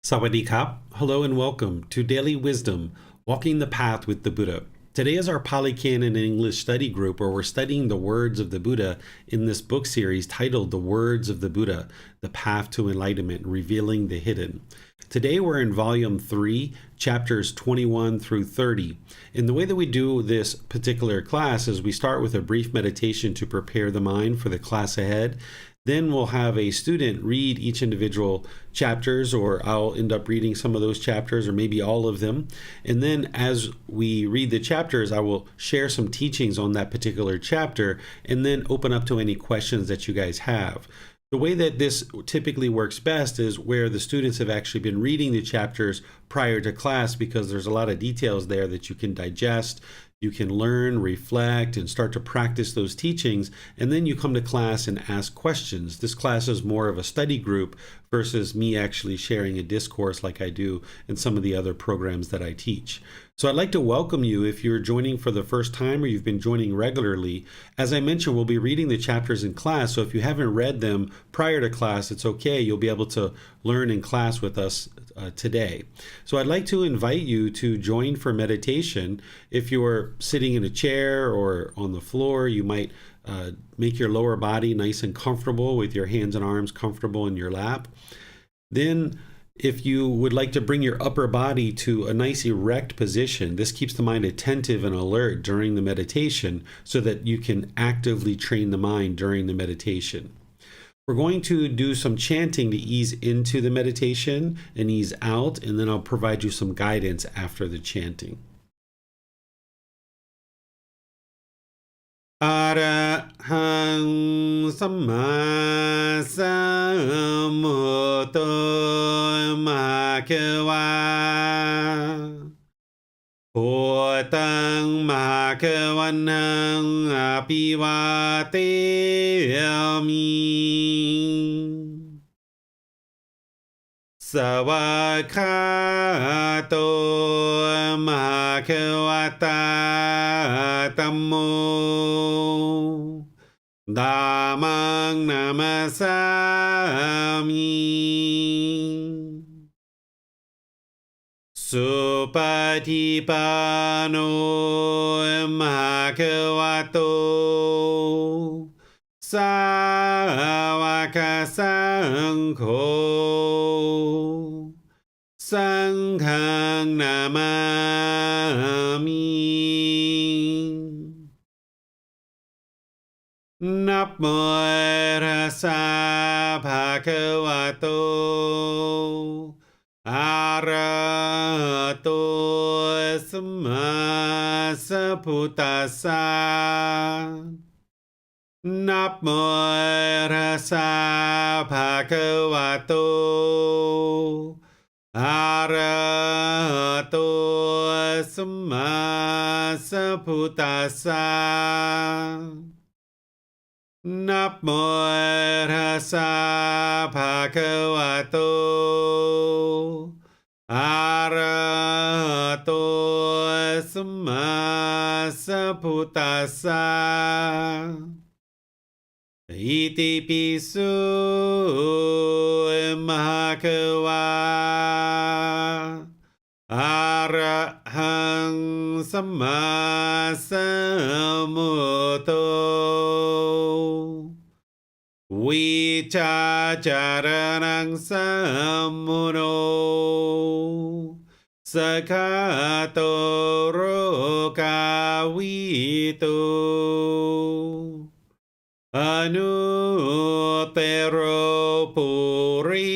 Sawadee Kap. Hello and welcome to Daily Wisdom, Walking the Path with the Buddha. Today is our Pali Canon and English study group where we're studying the words of the Buddha in this book series titled The Words of the Buddha, The Path to Enlightenment, Revealing the Hidden. Today we're in Volume 3, chapters 21 through 30. And the way that we do this particular class is we start with a brief meditation to prepare the mind for the class ahead. Then we'll have a student read each individual chapters, or I'll end up reading some of those chapters, or maybe all of them. And then as we read the chapters, I will share some teachings on that particular chapter and then open up to any questions that you guys have. The way that this typically works best is where the students have actually been reading the chapters prior to class, because there's a lot of details there that you can digest. You can learn, reflect, and start to practice those teachings, and then you come to class and ask questions. This class is more of a study group versus me actually sharing a discourse like I do in some of the other programs that I teach. So I'd like to welcome you if you're joining for the first time or you've been joining regularly. As I mentioned, we'll be reading the chapters in class, so if you haven't read them prior to class, it's okay. You'll be able to learn in class with us today. So I'd like to invite you to join for meditation. If you're sitting in a chair or on the floor, you might make your lower body nice and comfortable with your hands and arms comfortable in your lap. Then if you would like to bring your upper body to a nice erect position, this keeps the mind attentive and alert during the meditation so that you can actively train the mind during the meditation. We're going to do some chanting to ease into the meditation and ease out, and then I'll provide you some guidance after the chanting. Arahang Samma Sambuddho Bhagava Bhutang Bhagavanang Abhivateyami Savakhato Bhagavata Tammo Dhammang Namasami Supatipano Bhagavato Sāvaka Saṅkho Saṅghang Namami Namo Tassa Bhagavato Arahato Samma Sambuddhassa Namo Tassa Bhagavato Arahato Samma Sambuddhassa Namo Tassa Bhagavato Arahato Samma Sambuddhassa Iti Pisu Bhagava Arahang Samma Sambuddho Vicacaranang Sammuno Sakhato Rokavito Anuttaro Purisa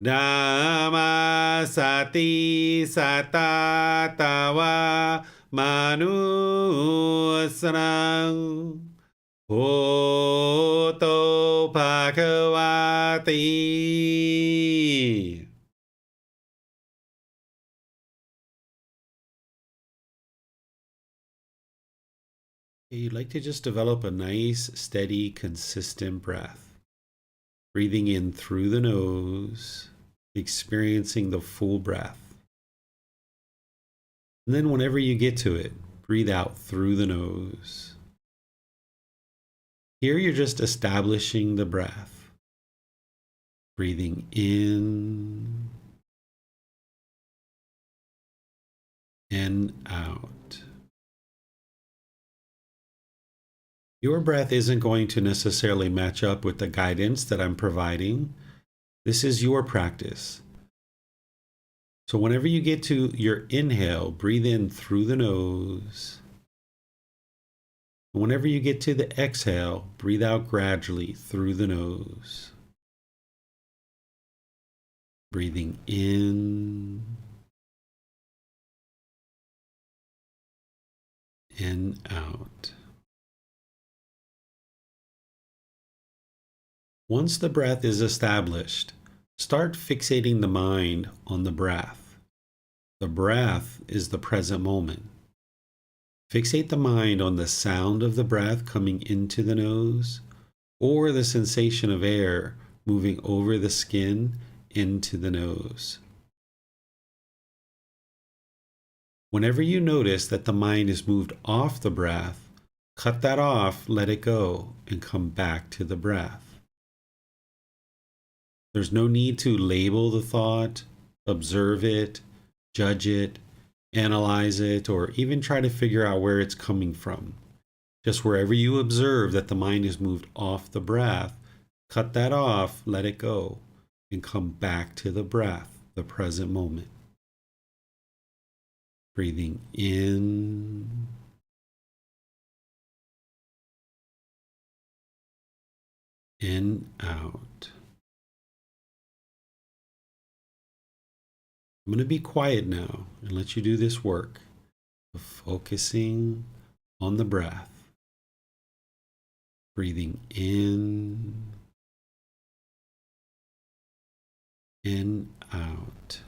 Dhammasati Satatawa Manusang Bhutto Bhagavati. You'd like to just develop a nice, steady, consistent breath. Breathing in through the nose, experiencing the full breath. And then whenever you get to it, breathe out through the nose. Here you're just establishing the breath. Breathing in and out. Your breath isn't going to necessarily match up with the guidance that I'm providing. This is your practice. So whenever you get to your inhale, breathe in through the nose. And whenever you get to the exhale, breathe out gradually through the nose. Breathing in and out. Once the breath is established, start fixating the mind on the breath. The breath is the present moment. Fixate the mind on the sound of the breath coming into the nose or the sensation of air moving over the skin into the nose. Whenever you notice that the mind is moved off the breath, cut that off, let it go, and come back to the breath. There's no need to label the thought, observe it, judge it, analyze it, or even try to figure out where it's coming from. Just wherever you observe that the mind is moved off the breath, cut that off, let it go, and come back to the breath, the present moment. Breathing in and out. I'm going to be quiet now and let you do this work of focusing on the breath. Breathing in and out.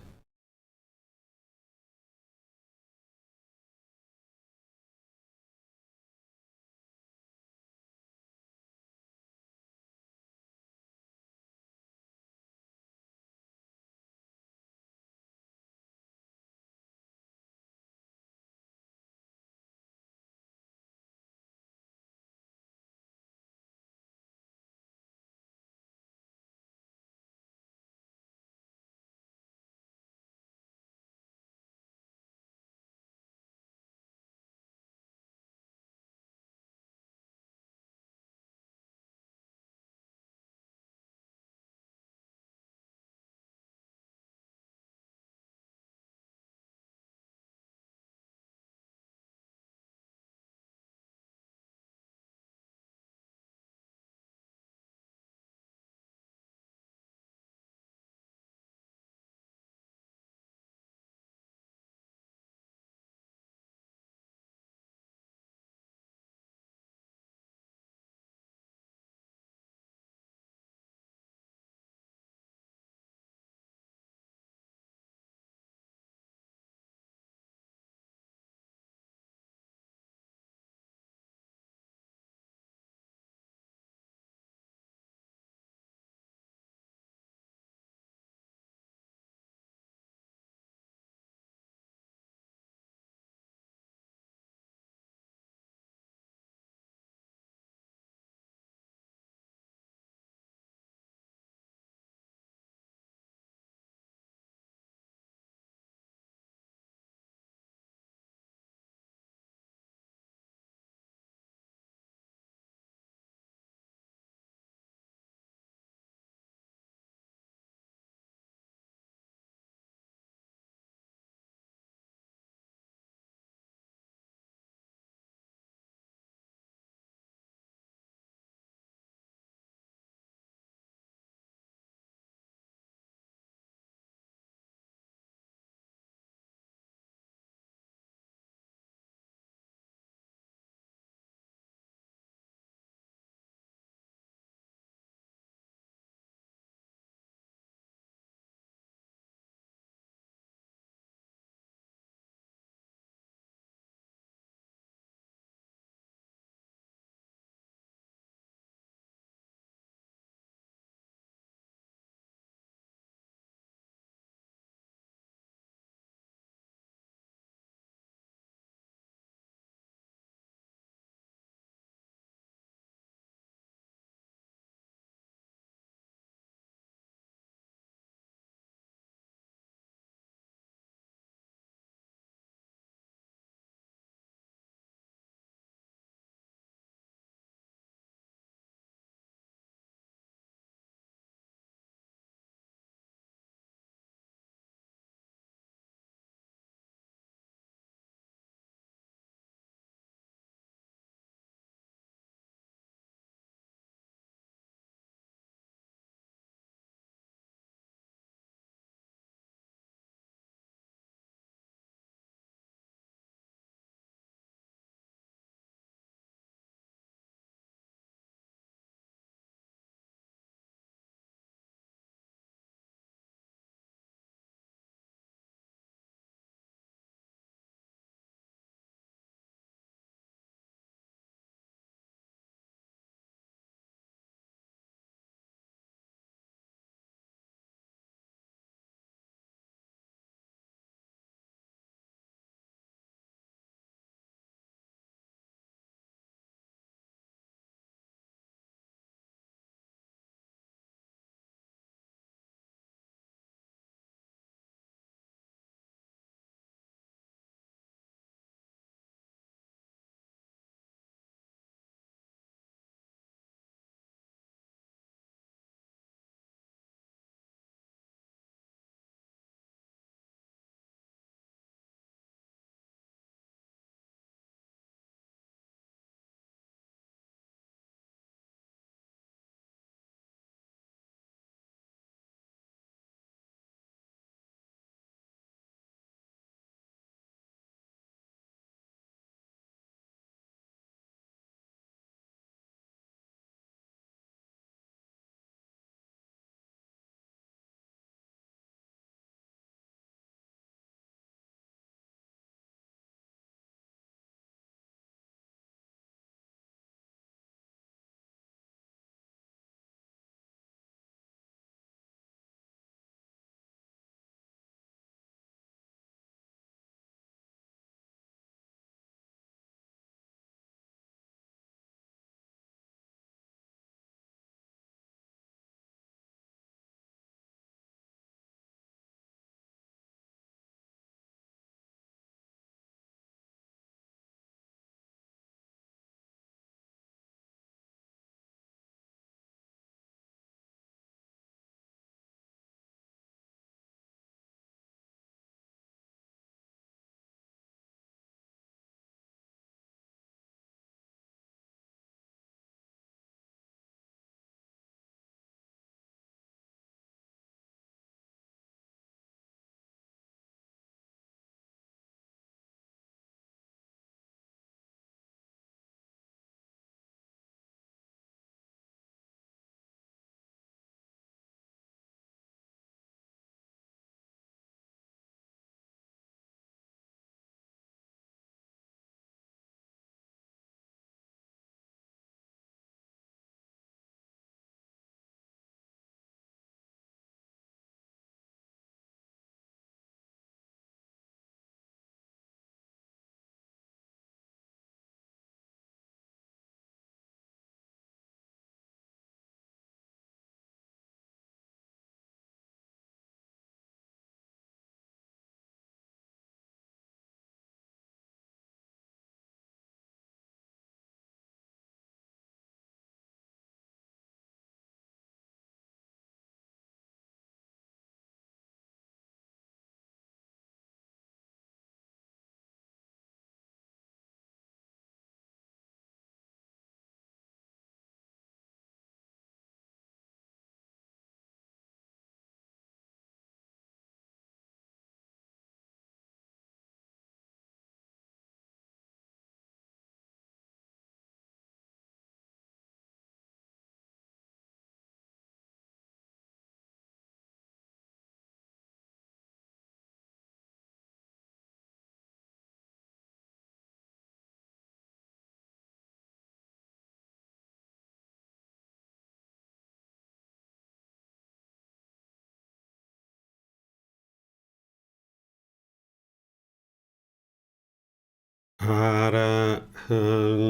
อะระหัง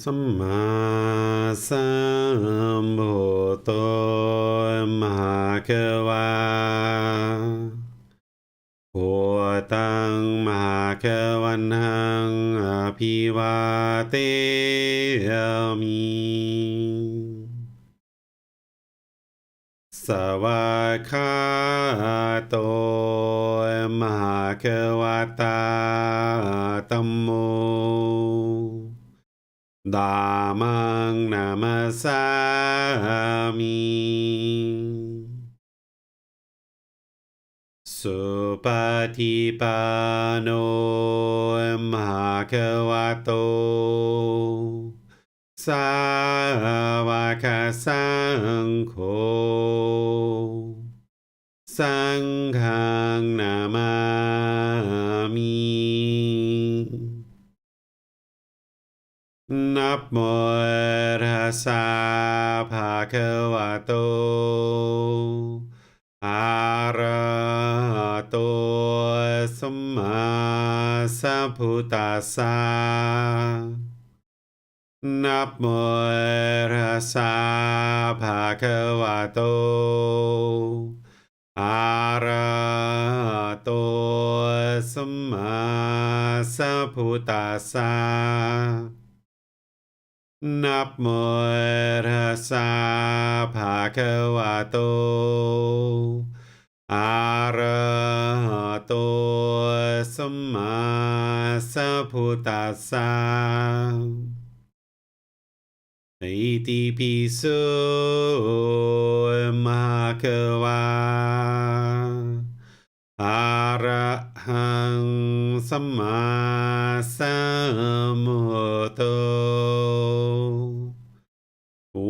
สัมมาสัมพุทโธมหาเกวาพุทธังมหาเกวันหังอภิวาเตมิสวากขาโตมหาเกวตาธัมโมธัมมังนามัสสามิสุปฏิปันโนมหะคะวะโตสาวกสังโฆสังฆังนามามินะโมตัสสะภะคะวะโตอะระหะโตสัมมาสัมพุทธัสสะนะโมตัสสะภะคะวะโตอะระหะโตสัมมาสัมพุทธัสสะนะโมตัสสะภะคะวะโตอะระหะโตสัมมาสัมพุทธัสสะอิติปิโสมะคะวะอะระหังสัมมาสัมพุทโธ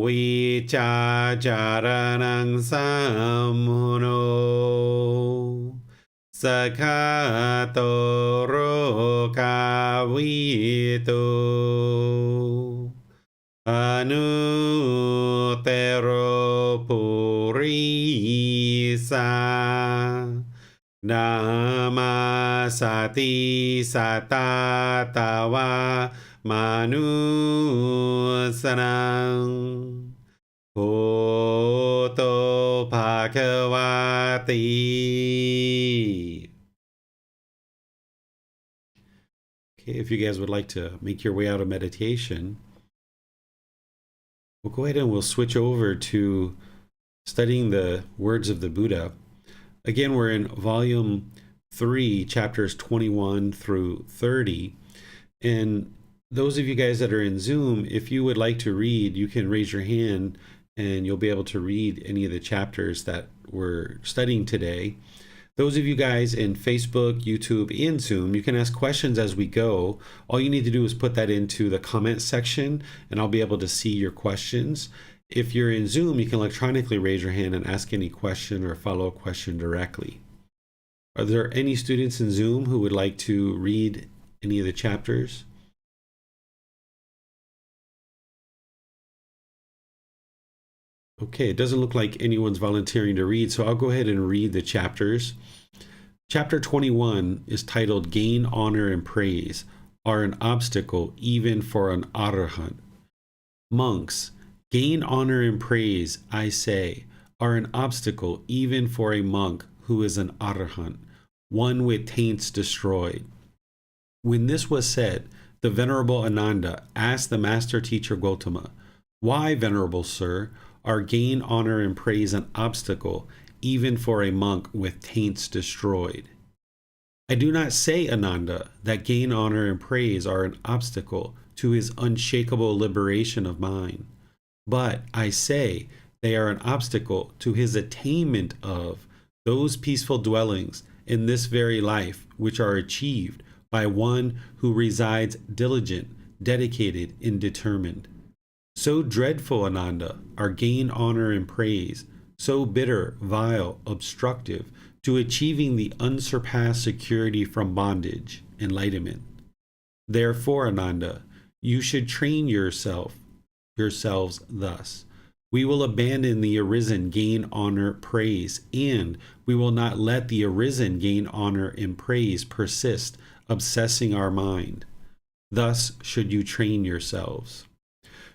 วิชาจารณังสัมมุโนสกขาโตโรกาวิโตอนุเตโรปุริสานามาสติสัตตาตาวามนุสนังพุทโธภะคะวะติ Okay, if you guys would like to make your way out of meditation, we'll go ahead and we'll switch over to studying the words of the Buddha. Again, we're in volume 3, chapters 21 through 30. And those of you guys that are in Zoom, if you would like to read, you can raise your hand and you'll be able to read any of the chapters that we're studying today. Those of you guys in Facebook, YouTube, and Zoom, you can ask questions as we go. All you need to do is put that into the comment section and I'll be able to see your questions. If you're in Zoom, you can electronically raise your hand and ask any question or follow-up question directly. Are there any students in Zoom who would like to read any of the chapters? Okay, it doesn't look like anyone's volunteering to read, so I'll go ahead and read the chapters. Chapter 21 is titled Gain, Honor, and Praise Are an Obstacle Even for an Arahant. Monks, gain, honor, and praise, I say, are an obstacle even for a monk who is an Arahant, one with taints destroyed. When this was said, the Venerable Ananda asked the Master Teacher Gotama, "Why, Venerable Sir, are gain, honor, and praise an obstacle even for a monk with taints destroyed?" I do not say, Ananda, that gain, honor, and praise are an obstacle to his unshakable liberation of mind, but I say they are an obstacle to his attainment of those peaceful dwellings in this very life which are achieved by one who resides diligent, dedicated, and determined. So dreadful, Ananda, are gain, honor, and praise, so bitter, vile, obstructive to achieving the unsurpassed security from bondage, enlightenment. Therefore, Ananda, you should train yourselves thus. We will abandon the arisen gain, honor, praise, and we will not let the arisen gain, honor, and praise persist, obsessing our mind. Thus should you train yourselves.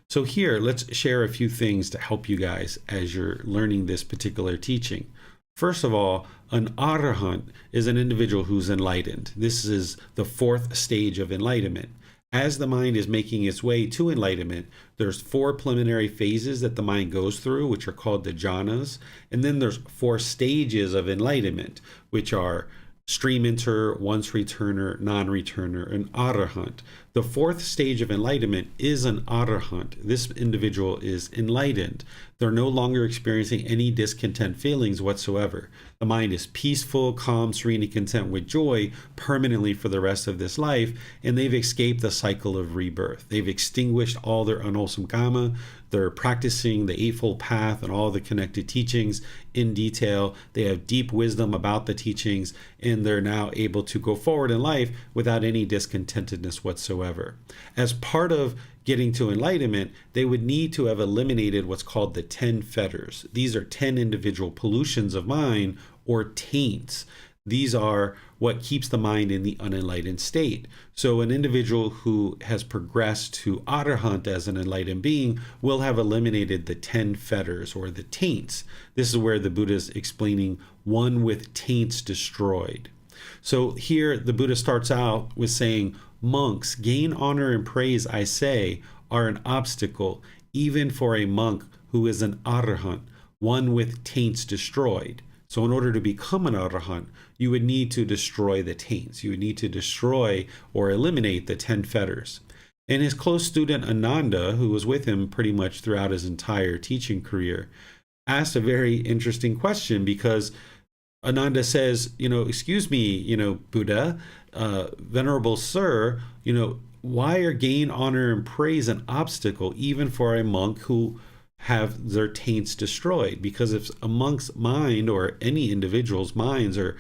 So here, let's share a few things to help you guys as you're learning this particular teaching. First of all, an arahant is an individual who's enlightened. This is the fourth stage of enlightenment. As the mind is making its way to enlightenment, there's 4 preliminary phases that the mind goes through, which are called the jhanas. And then there's 4 stages of enlightenment, which are stream enter, once returner, non-returner, and arahant. The 4th stage of enlightenment is an arahant. This individual is enlightened. They're no longer experiencing any discontent feelings whatsoever. The mind is peaceful, calm, serene, and content with joy permanently for the rest of this life, and they've escaped the cycle of rebirth. They've extinguished all their unwholesome karma. They're practicing the Eightfold Path and all the connected teachings in detail. They have deep wisdom about the teachings, and they're now able to go forward in life without any discontentedness whatsoever. As part of getting to enlightenment, they would need to have eliminated what's called the 10 fetters. These are 10 individual pollutions of mind, or taints. These are what keeps the mind in the unenlightened state. So an individual who has progressed to arahant as an enlightened being will have eliminated the 10 fetters, or the taints. This is where the Buddha is explaining one with taints destroyed. So here the Buddha starts out with saying, monks, gain honor and praise, I say, are an obstacle, even for a monk who is an arahant, one with taints destroyed. So in order to become an arahant, you would need to destroy the taints. You would need to destroy or eliminate the 10 fetters. And his close student Ananda, who was with him pretty much throughout his entire teaching career, asked a very interesting question, because Ananda says, excuse me, Buddha, Venerable Sir, why are gain, honor, and praise an obstacle even for a monk who have their taints destroyed? Because if a monk's mind, or any individual's minds, are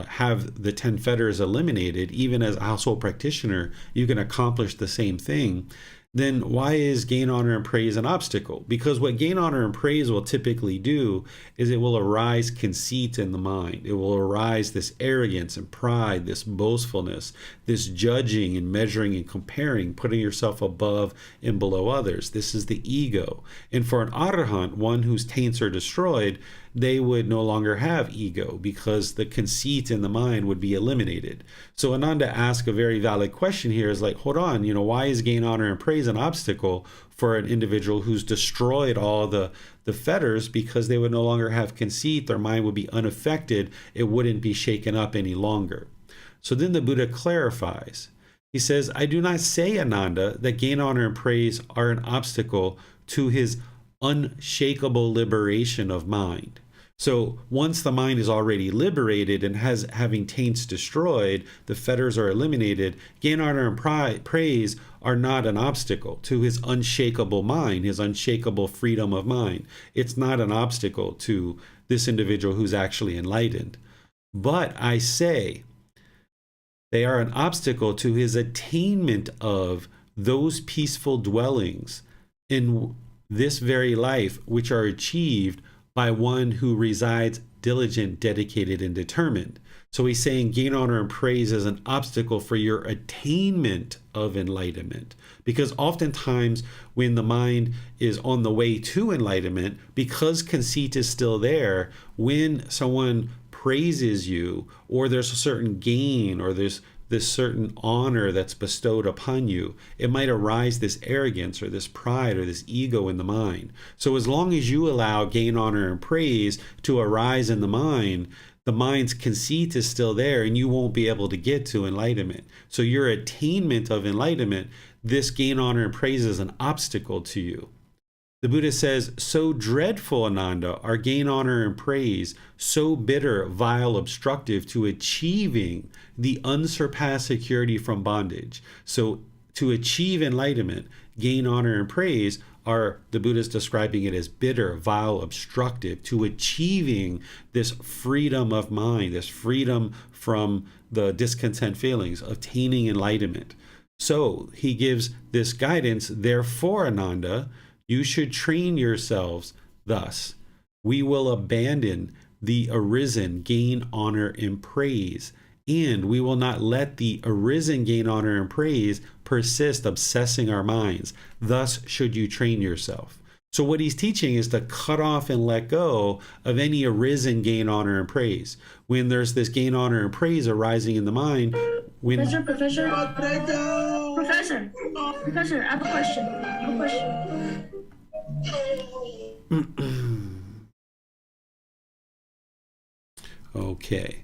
have the 10 fetters eliminated, even as a household practitioner, you can accomplish the same thing. Then why is gain, honor, and praise an obstacle? Because what gain, honor, and praise will typically do is it will arise conceit in the mind. It will arise this arrogance and pride, this boastfulness, this judging and measuring and comparing, putting yourself above and below others. This is the ego. And for an arahant, one whose taints are destroyed, they would no longer have ego, because the conceit in the mind would be eliminated. So Ananda asked a very valid question here, is like, hold on, why is gain, honor, and praise an obstacle for an individual who's destroyed all the fetters? Because they would no longer have conceit, their mind would be unaffected, it wouldn't be shaken up any longer. So then the Buddha clarifies. He says, I do not say, Ananda, that gain, honor, and praise are an obstacle to his unshakable liberation of mind. So once the mind is already liberated and having taints destroyed, the fetters are eliminated, gain, honor, and praise are not an obstacle to his unshakable mind, his unshakable freedom of mind. It's not an obstacle to this individual who's actually enlightened. But I say, they are an obstacle to his attainment of those peaceful dwellings in this very life, which are achieved by one who resides diligent, dedicated, and determined. So he's saying gain, honor, and praise is an obstacle for your attainment of enlightenment. Because oftentimes when the mind is on the way to enlightenment, because conceit is still there, when someone praises you, or there's a certain gain, or there's this certain honor that's bestowed upon you, it might arise this arrogance or this pride or this ego in the mind. So as long as you allow gain, honor, and praise to arise in the mind's conceit is still there, and you won't be able to get to enlightenment. So your attainment of enlightenment, this gain, honor, and praise is an obstacle to you. The Buddha says, so dreadful, Ananda, are gain, honor, and praise, so bitter, vile, obstructive to achieving the unsurpassed security from bondage. So to achieve enlightenment, gain, honor, and praise are, the Buddha is describing it as bitter, vile, obstructive to achieving this freedom of mind, this freedom from the discontent feelings, attaining enlightenment. So he gives this guidance, therefore, Ananda, you should train yourselves thus. We will abandon the arisen gain, honor, and praise, and we will not let the arisen gain, honor, and praise persist obsessing our minds. Thus should you train yourself. So what he's teaching is to cut off and let go of any arisen gain, honor, and praise. When there's this gain, honor, and praise arising in the mind, when Professor, I have a question. Okay.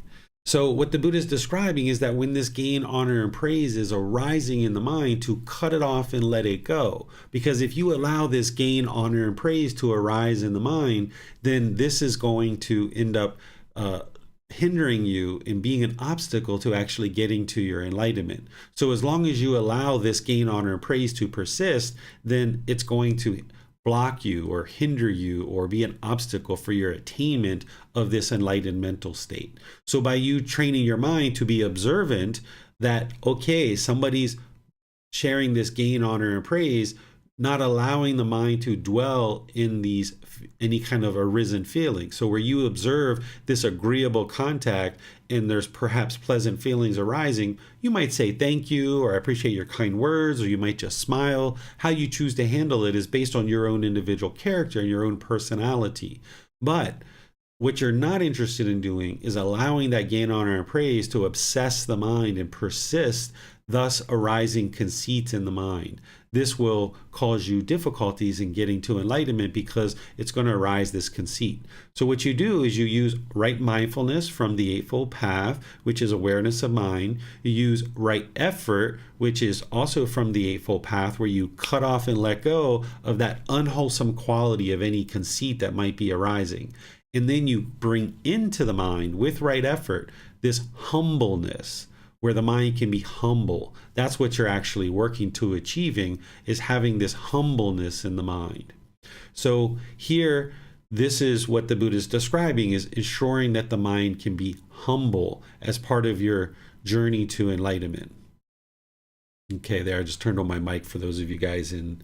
So what the Buddha is describing is that when this gain, honor, and praise is arising in the mind, to cut it off and let it go. Because if you allow this gain, honor, and praise to arise in the mind, then this is going to end up hindering you and being an obstacle to actually getting to your enlightenment. So as long as you allow this gain, honor, and praise to persist, then it's going to block you or hinder you or be an obstacle for your attainment of this enlightened mental state. So by you training your mind to be observant that, okay, somebody's sharing this gain, honor, and praise, not allowing the mind to dwell in these any kind of arisen feeling. So where you observe this agreeable contact and there's perhaps pleasant feelings arising, you might say thank you or I appreciate your kind words, or you might just smile. How you choose to handle it is based on your own individual character and your own personality. But what you're not interested in doing is allowing that gain, honor, and praise to obsess the mind and persist, thus arising conceit in the mind. This will cause you difficulties in getting to enlightenment because it's going to arise this conceit. So what you do is you use right mindfulness from the Eightfold Path, which is awareness of mind. You use right effort, which is also from the Eightfold Path, where you cut off and let go of that unwholesome quality of any conceit that might be arising. And then you bring into the mind with right effort this humbleness, where the mind can be humble. That's what you're actually working to achieving, is having this humbleness in the mind. So here, this is what the Buddha is describing, is ensuring that the mind can be humble as part of your journey to enlightenment. Okay, there, I just turned on my mic for those of you guys in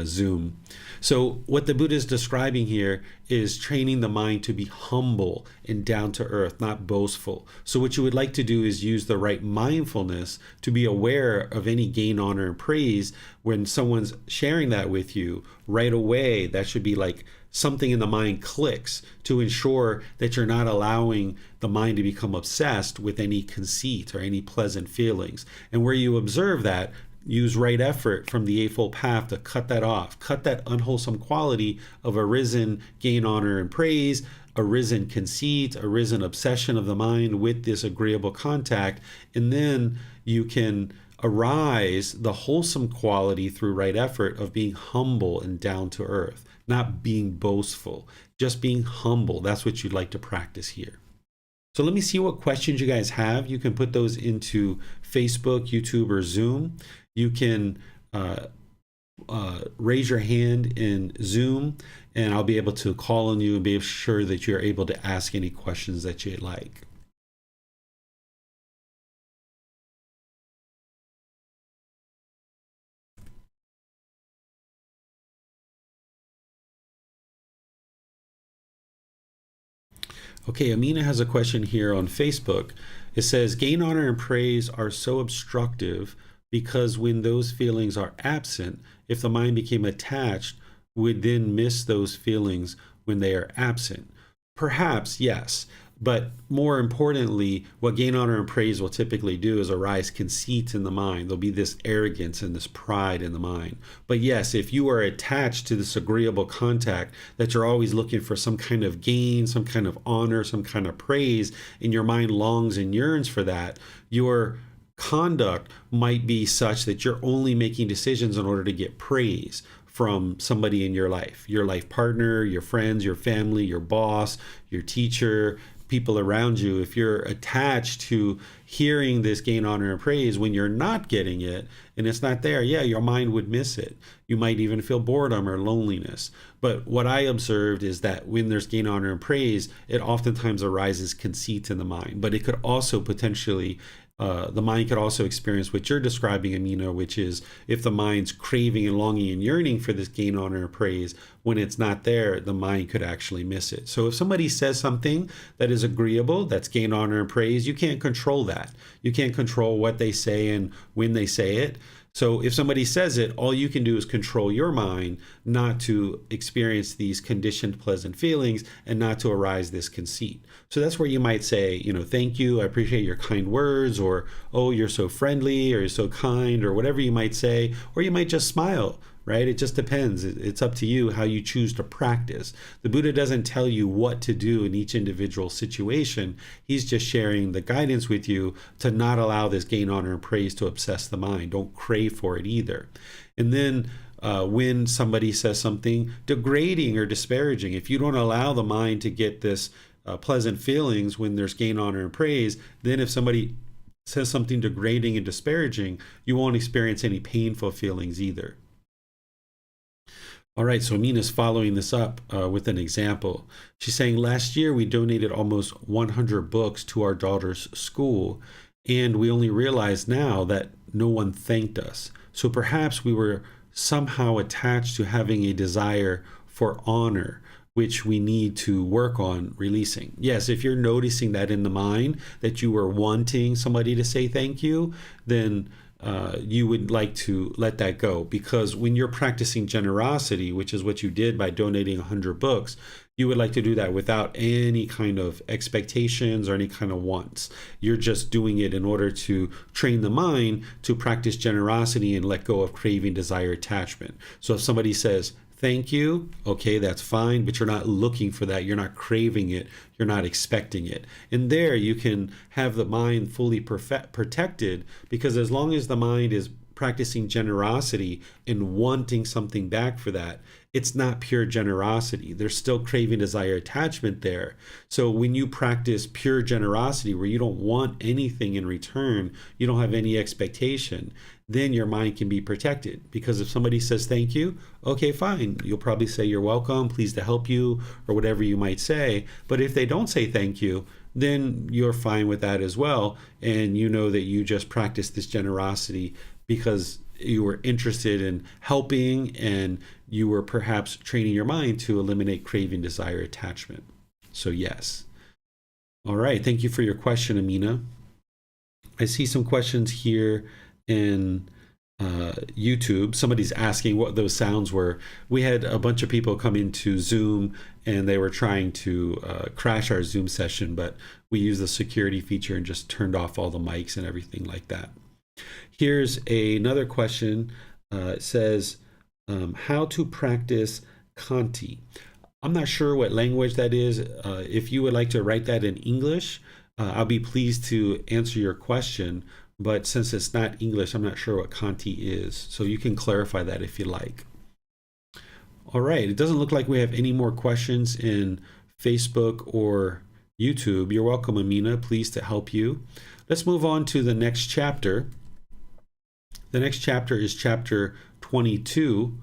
Zoom. So what the Buddha is describing here is training the mind to be humble and down to earth, not boastful. So what you would like to do is use the right mindfulness to be aware of any gain, honor, and praise. When someone's sharing that with you, right away, that should be like something in the mind clicks to ensure that you're not allowing the mind to become obsessed with any conceit or any pleasant feelings. And where you observe that, use right effort from the Eightfold Path to cut that off, cut that unwholesome quality of arisen gain, honor, and praise, arisen conceit, arisen obsession of the mind with this agreeable contact, and then you can arise the wholesome quality through right effort of being humble and down to earth, not being boastful, just being humble. That's what you'd like to practice here. So let me see what questions you guys have. You can put those into Facebook, YouTube, or Zoom. You can raise your hand in Zoom, and I'll be able to call on you and be sure that you're able to ask any questions that you'd like. Okay, Amina has a question here on Facebook. It says, gain, honor, and praise are so obstructive because when those feelings are absent, if the mind became attached, would then miss those feelings when they are absent. Perhaps, yes. But more importantly, what gain, honor, and praise will typically do is arise conceit in the mind. There'll be this arrogance and this pride in the mind. But yes, if you are attached to this agreeable contact, that you're always looking for some kind of gain, some kind of honor, some kind of praise, and your mind longs and yearns for that, your conduct might be such that you're only making decisions in order to get praise from somebody in your life partner, your friends, your family, your boss, your teacher, people around you. If you're attached to hearing this gain, honor, and praise when you're not getting it and it's not there, yeah, your mind would miss it. You might even feel boredom or loneliness. But what I observed is that when there's gain, honor, and praise, it oftentimes arises conceit in the mind. But it could also potentially the mind could also experience what you're describing, Amina, which is if the mind's craving and longing and yearning for this gain, honor, and praise, when it's not there, the mind could actually miss it. So if somebody says something that is agreeable, that's gain, honor, and praise, you can't control that. You can't control what they say and when they say it. So if somebody says it, all you can do is control your mind not to experience these conditioned pleasant feelings and not to arise this conceit. So that's where you might say, thank you, I appreciate your kind words, or, oh, you're so friendly, or you're so kind, or whatever you might say, or you might just smile, right? It just depends. It's up to you how you choose to practice. The Buddha doesn't tell you what to do in each individual situation. He's just sharing the guidance with you to not allow this gain, honor, and praise to obsess the mind. Don't crave for it either. And then when somebody says something degrading or disparaging, if you don't allow the mind to get this pleasant feelings when there's gain, honor, and praise, then if somebody says something degrading and disparaging, you won't experience any painful feelings either. All right, so Amina's following this up with an example. She's saying, last year we donated almost 100 books to our daughter's school, and we only realized now that no one thanked us. So perhaps we were somehow attached to having a desire for honor, which we need to work on releasing. Yes, if you're noticing that in the mind, that you were wanting somebody to say thank you, then you would like to let that go, because when you're practicing generosity, which is what you did by donating 100 books, you would like to do that without any kind of expectations or any kind of wants. You're just doing it in order to train the mind to practice generosity and let go of craving, desire, attachment. So if somebody says, thank you, okay, that's fine, but you're not looking for that. You're not craving it. You're not expecting it. And there you can have the mind fully protected, because as long as the mind is practicing generosity and wanting something back for that, it's not pure generosity. There's still craving, desire, attachment there. So when you practice pure generosity, where you don't want anything in return, you don't have any expectation, then your mind can be protected. Because if somebody says thank you, okay, fine. You'll probably say you're welcome, pleased to help you, or whatever you might say. But if they don't say thank you, then you're fine with that as well. And you know that you just practiced this generosity because you were interested in helping, and you were perhaps training your mind to eliminate craving, desire, attachment. So yes. All right. Thank you for your question, Amina. I see some questions here in YouTube. Somebody's asking what those sounds were. We had a bunch of people come into Zoom, and they were trying to crash our Zoom session, but we used the security feature and just turned off all the mics and everything like that. Here's another question. It says, how to practice Kanti. I'm not sure what language that is. If you would like to write that in English, I'll be pleased to answer your question. But since it's not English, I'm not sure what Kanti is. So you can clarify that if you like. All right. It doesn't look like we have any more questions in Facebook or YouTube. You're welcome, Amina. Pleased to help you. Let's move on to the next chapter. The next chapter is chapter 22.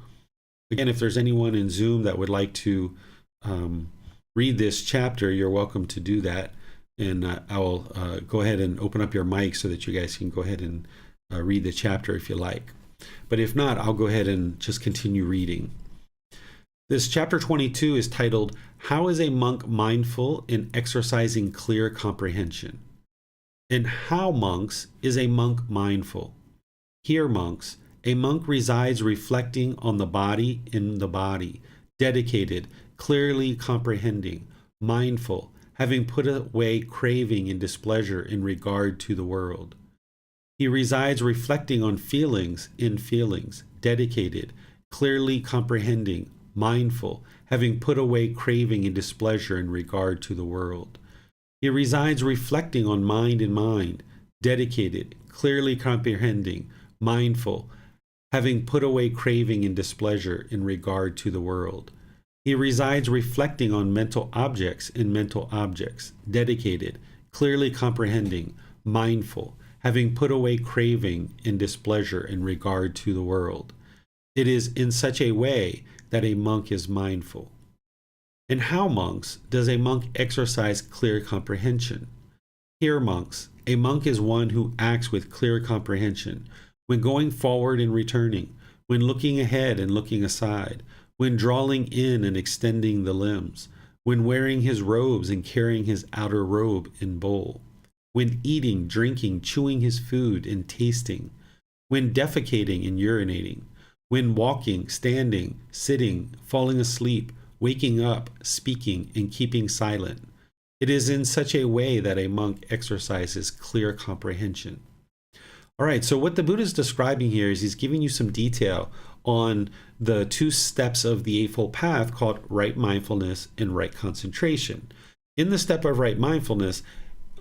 Again, if there's anyone in Zoom that would like to read this chapter, you're welcome to do that. And I will go ahead and open up your mic so that you guys can go ahead and read the chapter if you like. But if not, I'll go ahead and just continue reading. This chapter 22 is titled, How is a Monk Mindful in Exercising Clear Comprehension? And how, monks, is a monk mindful? Here, monks, a monk resides reflecting on the body in the body, dedicated, clearly comprehending, mindful, having put away craving and displeasure in regard to the world. He resides reflecting on feelings in feelings, dedicated, clearly comprehending, mindful, having put away craving and displeasure in regard to the world. He resides reflecting on mind in mind, dedicated, clearly comprehending, mindful, having put away craving and displeasure in regard to the world. He resides reflecting on mental objects in mental objects, dedicated, clearly comprehending, mindful, having put away craving and displeasure in regard to the world. It is in such a way that a monk is mindful. And how, monks, does a monk exercise clear comprehension? Here, monks, a monk is one who acts with clear comprehension, when going forward and returning, when looking ahead and looking aside, when drawing in and extending the limbs, when wearing his robes and carrying his outer robe in bowl, when eating, drinking, chewing his food and tasting, when defecating and urinating, when walking, standing, sitting, falling asleep, waking up, speaking, and keeping silent. It is in such a way that a monk exercises clear comprehension. All right, so what the Buddha is describing here is he's giving you some detail on the 2 steps of the Eightfold Path called right mindfulness and right concentration. In the step of right mindfulness,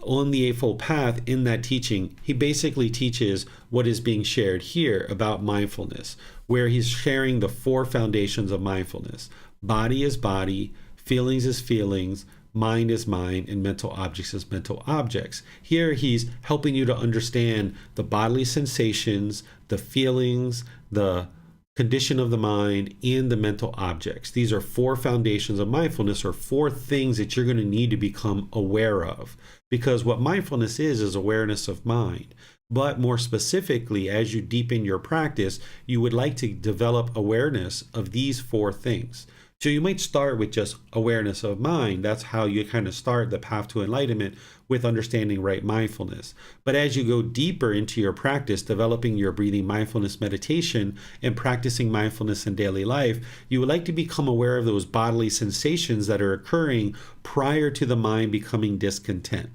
on the Eightfold Path, in that teaching, he basically teaches what is being shared here about mindfulness, where he's sharing the 4 foundations of mindfulness. Body is body, feelings is feelings, mind is mind, and mental objects is mental objects. Here he's helping you to understand the bodily sensations, the feelings, the condition of the mind, and the mental objects. These are 4 foundations of mindfulness, or 4 things that you're going to need to become aware of. Because what mindfulness is awareness of mind. But more specifically, as you deepen your practice, you would like to develop awareness of these 4 things. So you might start with just awareness of mind. That's how you kind of start the path to enlightenment, with understanding right mindfulness. But as you go deeper into your practice, developing your breathing mindfulness meditation and practicing mindfulness in daily life, you would like to become aware of those bodily sensations that are occurring prior to the mind becoming discontent.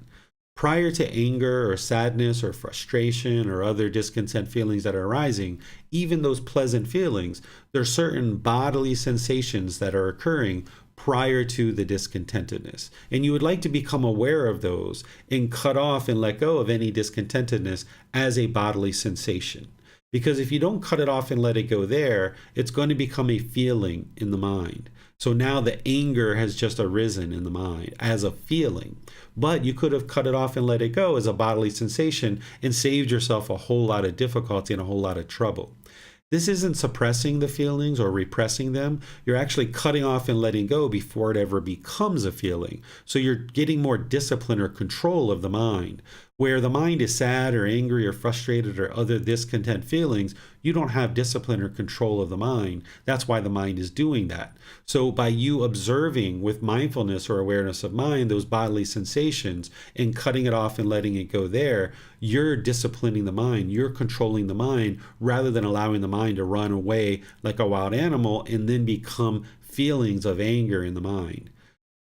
Prior to anger or sadness or frustration or other discontent feelings that are arising, even those pleasant feelings, there are certain bodily sensations that are occurring prior to the discontentedness. And you would like to become aware of those and cut off and let go of any discontentedness as a bodily sensation. Because if you don't cut it off and let it go there, it's going to become a feeling in the mind. So now the anger has just arisen in the mind as a feeling. But you could have cut it off and let it go as a bodily sensation and saved yourself a whole lot of difficulty and a whole lot of trouble. This isn't suppressing the feelings or repressing them. You're actually cutting off and letting go before it ever becomes a feeling. So you're getting more discipline or control of the mind. Where the mind is sad or angry or frustrated or other discontent feelings, you don't have discipline or control of the mind. That's why the mind is doing that. So by you observing with mindfulness or awareness of mind those bodily sensations and cutting it off and letting it go there, you're disciplining the mind. You're controlling the mind rather than allowing the mind to run away like a wild animal and then become feelings of anger in the mind.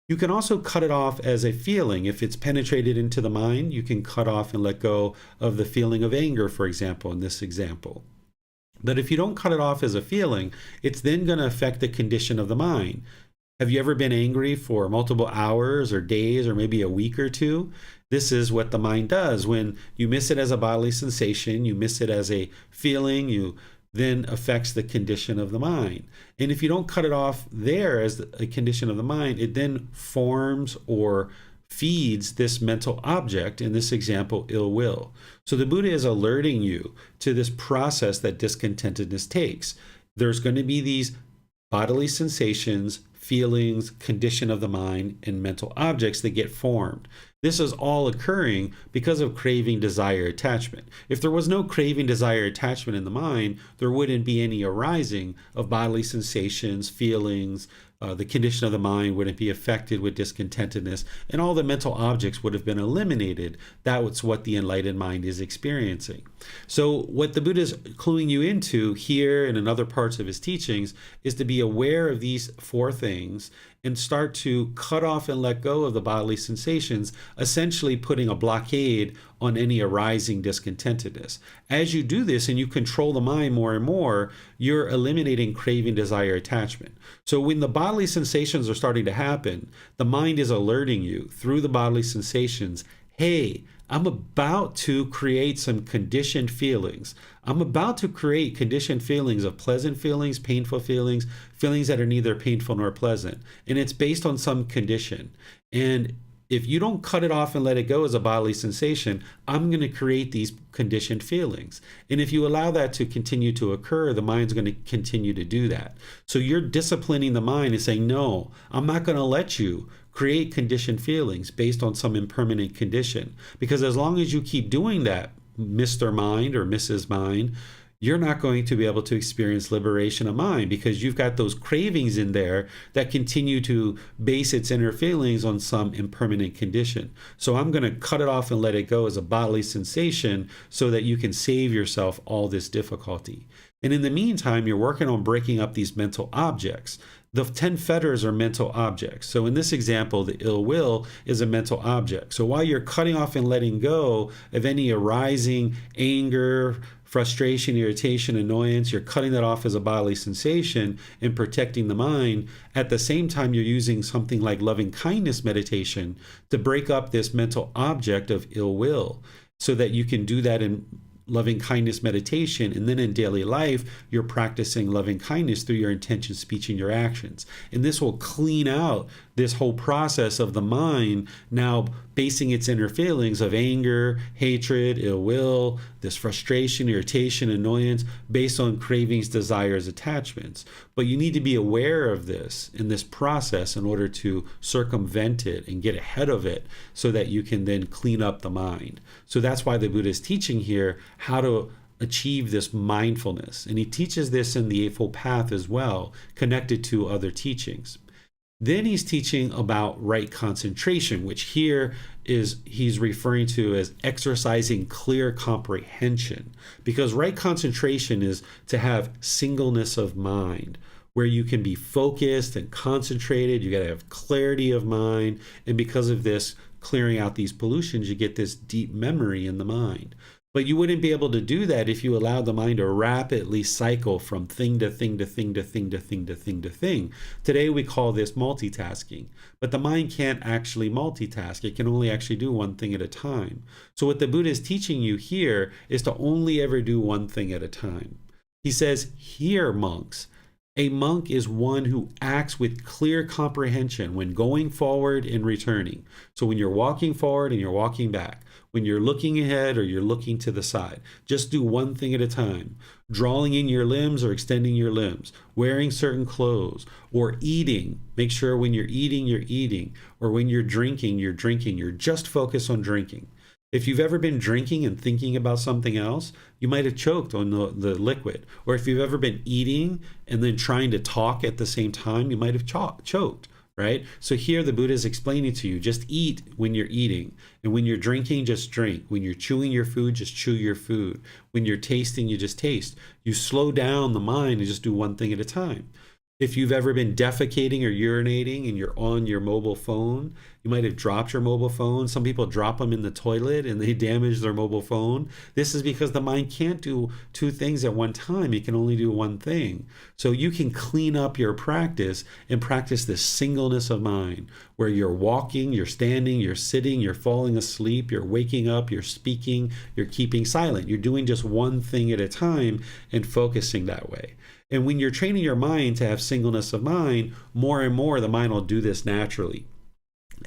You can also cut it off as a feeling. If it's penetrated into the mind, you can cut off and let go of the feeling of anger, for example, in this example. But if you don't cut it off as a feeling, it's then going to affect the condition of the mind. Have you ever been angry for multiple hours or days or maybe a week or 2? This is what the mind does. When you miss it as a bodily sensation, you miss it as a feeling, you then affects the condition of the mind. And if you don't cut it off there as a condition of the mind, it then forms or feeds this mental object, in this example, ill will. So the Buddha is alerting you to this process that discontentedness takes. There's going to be these bodily sensations, feelings, condition of the mind, and mental objects that get formed. This is all occurring because of craving, desire, attachment. If there was no craving, desire, attachment in the mind, there wouldn't be any arising of bodily sensations, feelings. The condition of the mind wouldn't be affected with discontentedness, and all the mental objects would have been eliminated. That's what the enlightened mind is experiencing. So what the Buddha is cluing you into here and in other parts of his teachings is to be aware of these 4 things and start to cut off and let go of the bodily sensations, essentially putting a blockade on any arising discontentedness. As you do this and you control the mind more and more, you're eliminating craving, desire, attachment. So when the bodily sensations are starting to happen, the mind is alerting you through the bodily sensations, hey, I'm about to create some conditioned feelings. I'm about to create conditioned feelings of pleasant feelings, painful feelings, feelings that are neither painful nor pleasant. And it's based on some condition. And if you don't cut it off and let it go as a bodily sensation, I'm going to create these conditioned feelings. And if you allow that to continue to occur, the mind's going to continue to do that. So you're disciplining the mind and saying, no, I'm not going to let you create conditioned feelings based on some impermanent condition. Because as long as you keep doing that, Mr. Mind or Mrs. Mind, you're not going to be able to experience liberation of mind, because you've got those cravings in there that continue to base its inner feelings on some impermanent condition. So I'm going to cut it off and let it go as a bodily sensation so that you can save yourself all this difficulty. And in the meantime, you're working on breaking up these mental objects. The 10 fetters are mental objects. So in this example, the ill will is a mental object. So while you're cutting off and letting go of any arising anger, frustration, irritation, annoyance, you're cutting that off as a bodily sensation and protecting the mind. At the same time, you're using something like loving kindness meditation to break up this mental object of ill will, so that you can do that in loving kindness meditation, and then in daily life you're practicing loving kindness through your intention, speech, and your actions. And this will clean out this whole process of the mind now basing its inner feelings of anger, hatred, ill will, this frustration, irritation, annoyance based on cravings, desires, attachments. But you need to be aware of this in this process in order to circumvent it and get ahead of it so that you can then clean up the mind. So that's why the Buddha is teaching here how to achieve this mindfulness. And he teaches this in the Eightfold Path as well, connected to other teachings. Then he's teaching about right concentration, which here is he's referring to as exercising clear comprehension, because right concentration is to have singleness of mind, where you can be focused and concentrated. You got to have clarity of mind. And because of this, clearing out these pollutions, you get this deep memory in the mind. But you wouldn't be able to do that if you allowed the mind to rapidly cycle from thing to thing to thing to thing to thing to thing to thing. Today we call this multitasking, but the mind can't actually multitask. It can only actually do one thing at a time. So what the Buddha is teaching you here is to only ever do one thing at a time. He says, here, monks, a monk is one who acts with clear comprehension when going forward and returning. So when you're walking forward and you're walking back, when you're looking ahead or you're looking to the side, just do one thing at a time. Drawing in your limbs or extending your limbs, wearing certain clothes, or eating. Make sure when you're eating, you're eating, or when you're drinking, you're drinking. You're just focused on drinking. If you've ever been drinking and thinking about something else, you might have choked on the liquid. Or if you've ever been eating and then trying to talk at the same time, you might have choked, right? So here the Buddha is explaining to you, just eat when you're eating. And when you're drinking, just drink. When you're chewing your food, just chew your food. When you're tasting, you just taste. You slow down the mind and just do one thing at a time. If you've ever been defecating or urinating and you're on your mobile phone, you might have dropped your mobile phone. Some people drop them in the toilet and they damage their mobile phone. This is because the mind can't do two things at one time. It can only do one thing. So you can clean up your practice and practice this singleness of mind, where you're walking, you're standing, you're sitting, you're falling asleep, you're waking up, you're speaking, you're keeping silent. You're doing just one thing at a time and focusing that way. And when you're training your mind to have singleness of mind, more and more the mind will do this naturally.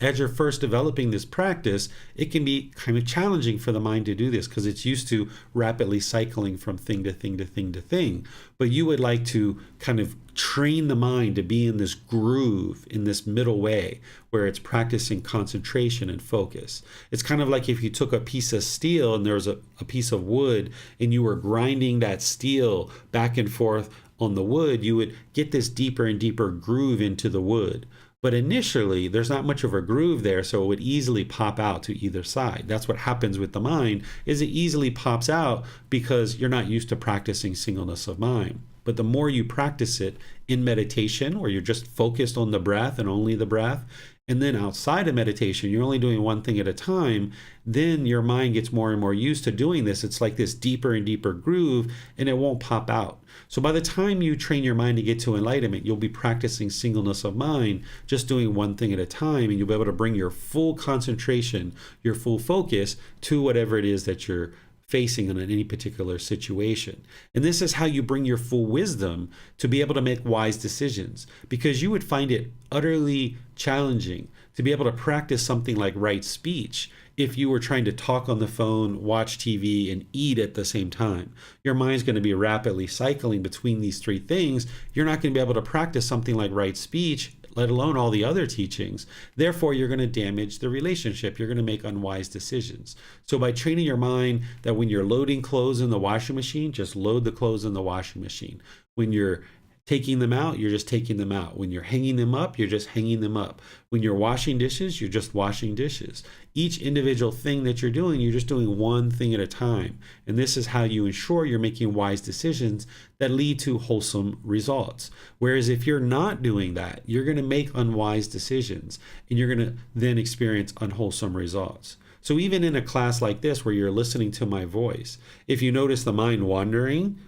As you're first developing this practice, it can be kind of challenging for the mind to do this because it's used to rapidly cycling from thing to thing to thing to thing. But you would like to kind of train the mind to be in this groove, in this middle way, where it's practicing concentration and focus. It's kind of like if you took a piece of steel and there was a piece of wood and you were grinding that steel back and forth on the wood, you would get this deeper and deeper groove into the wood. But initially, there's not much of a groove there, so it would easily pop out to either side. That's what happens with the mind, is it easily pops out because you're not used to practicing singleness of mind. But the more you practice it in meditation, where you're just focused on the breath and only the breath, and then outside of meditation, you're only doing one thing at a time, then your mind gets more and more used to doing this. It's like this deeper and deeper groove, and it won't pop out. So by the time you train your mind to get to enlightenment, you'll be practicing singleness of mind, just doing one thing at a time, and you'll be able to bring your full concentration, your full focus to whatever it is that you're facing in any particular situation. And this is how you bring your full wisdom to be able to make wise decisions, because you would find it utterly challenging to be able to practice something like right speech if you were trying to talk on the phone, watch TV, and eat at the same time. Your mind's going to be rapidly cycling between these three things. You're not going to be able to practice something like right speech let alone all the other teachings. Therefore, you're going to damage the relationship. You're going to make unwise decisions. So by training your mind that when you're loading clothes in the washing machine, just load the clothes in the washing machine. When you're taking them out, you're just taking them out. When you're hanging them up, you're just hanging them up. When you're washing dishes, you're just washing dishes. Each individual thing that you're just doing one thing at a time. And this is how you ensure you're making wise decisions that lead to wholesome results. Whereas if you're not doing that, you're going to make unwise decisions and you're going to then experience unwholesome results. So even in a class like this where you're listening to my voice, if you notice the mind wandering,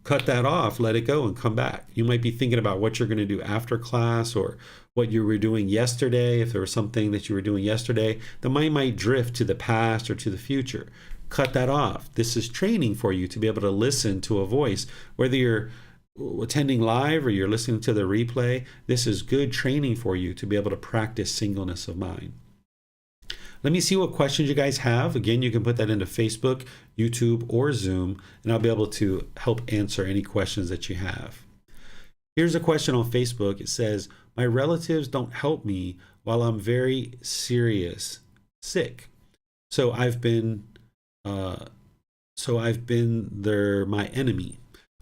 cut that off, let it go, and come back. You might be thinking about what you're going to do after class or what you were doing yesterday. If there was something that you were doing yesterday, the mind might drift to the past or to the future. Cut that off. This is training for you to be able to listen to a voice. Whether you're attending live or you're listening to the replay, this is good training for you to be able to practice singleness of mind. Let me see what questions you guys have. Again, you can put that into Facebook, YouTube, or Zoom, and I'll be able to help answer any questions that you have. Here's a question on Facebook. It says, my relatives don't help me while I'm very sick. So I've been my enemy.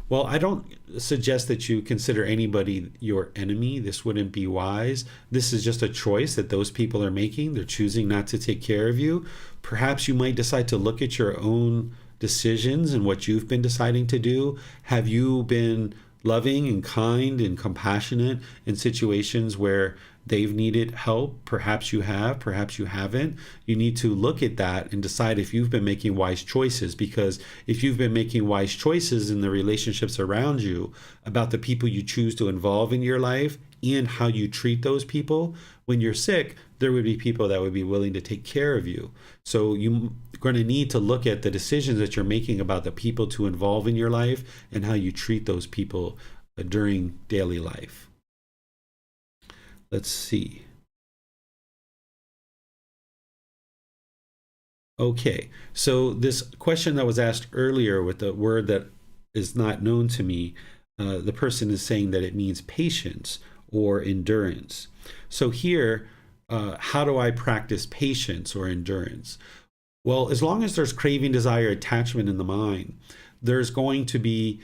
Well, I don't suggest that you consider anybody your enemy. This wouldn't be wise. This is just a choice that those people are making. They're choosing not to take care of you. Perhaps you might decide to look at your own decisions and what you've been deciding to do. Have you been loving and kind and compassionate in situations where they've needed help? Perhaps you have, perhaps you haven't. You need to look at that and decide if you've been making wise choices, because if you've been making wise choices in the relationships around you about the people you choose to involve in your life and how you treat those people, when you're sick, there would be people that would be willing to take care of you. So you're going to need to look at the decisions that you're making about the people to involve in your life and how you treat those people during daily life. Let's see. Okay, so this question that was asked earlier with the word that is not known to me, the person is saying that it means patience or endurance. So here, how do I practice patience or endurance? Well, as long as there's craving, desire, attachment in the mind, there's going to be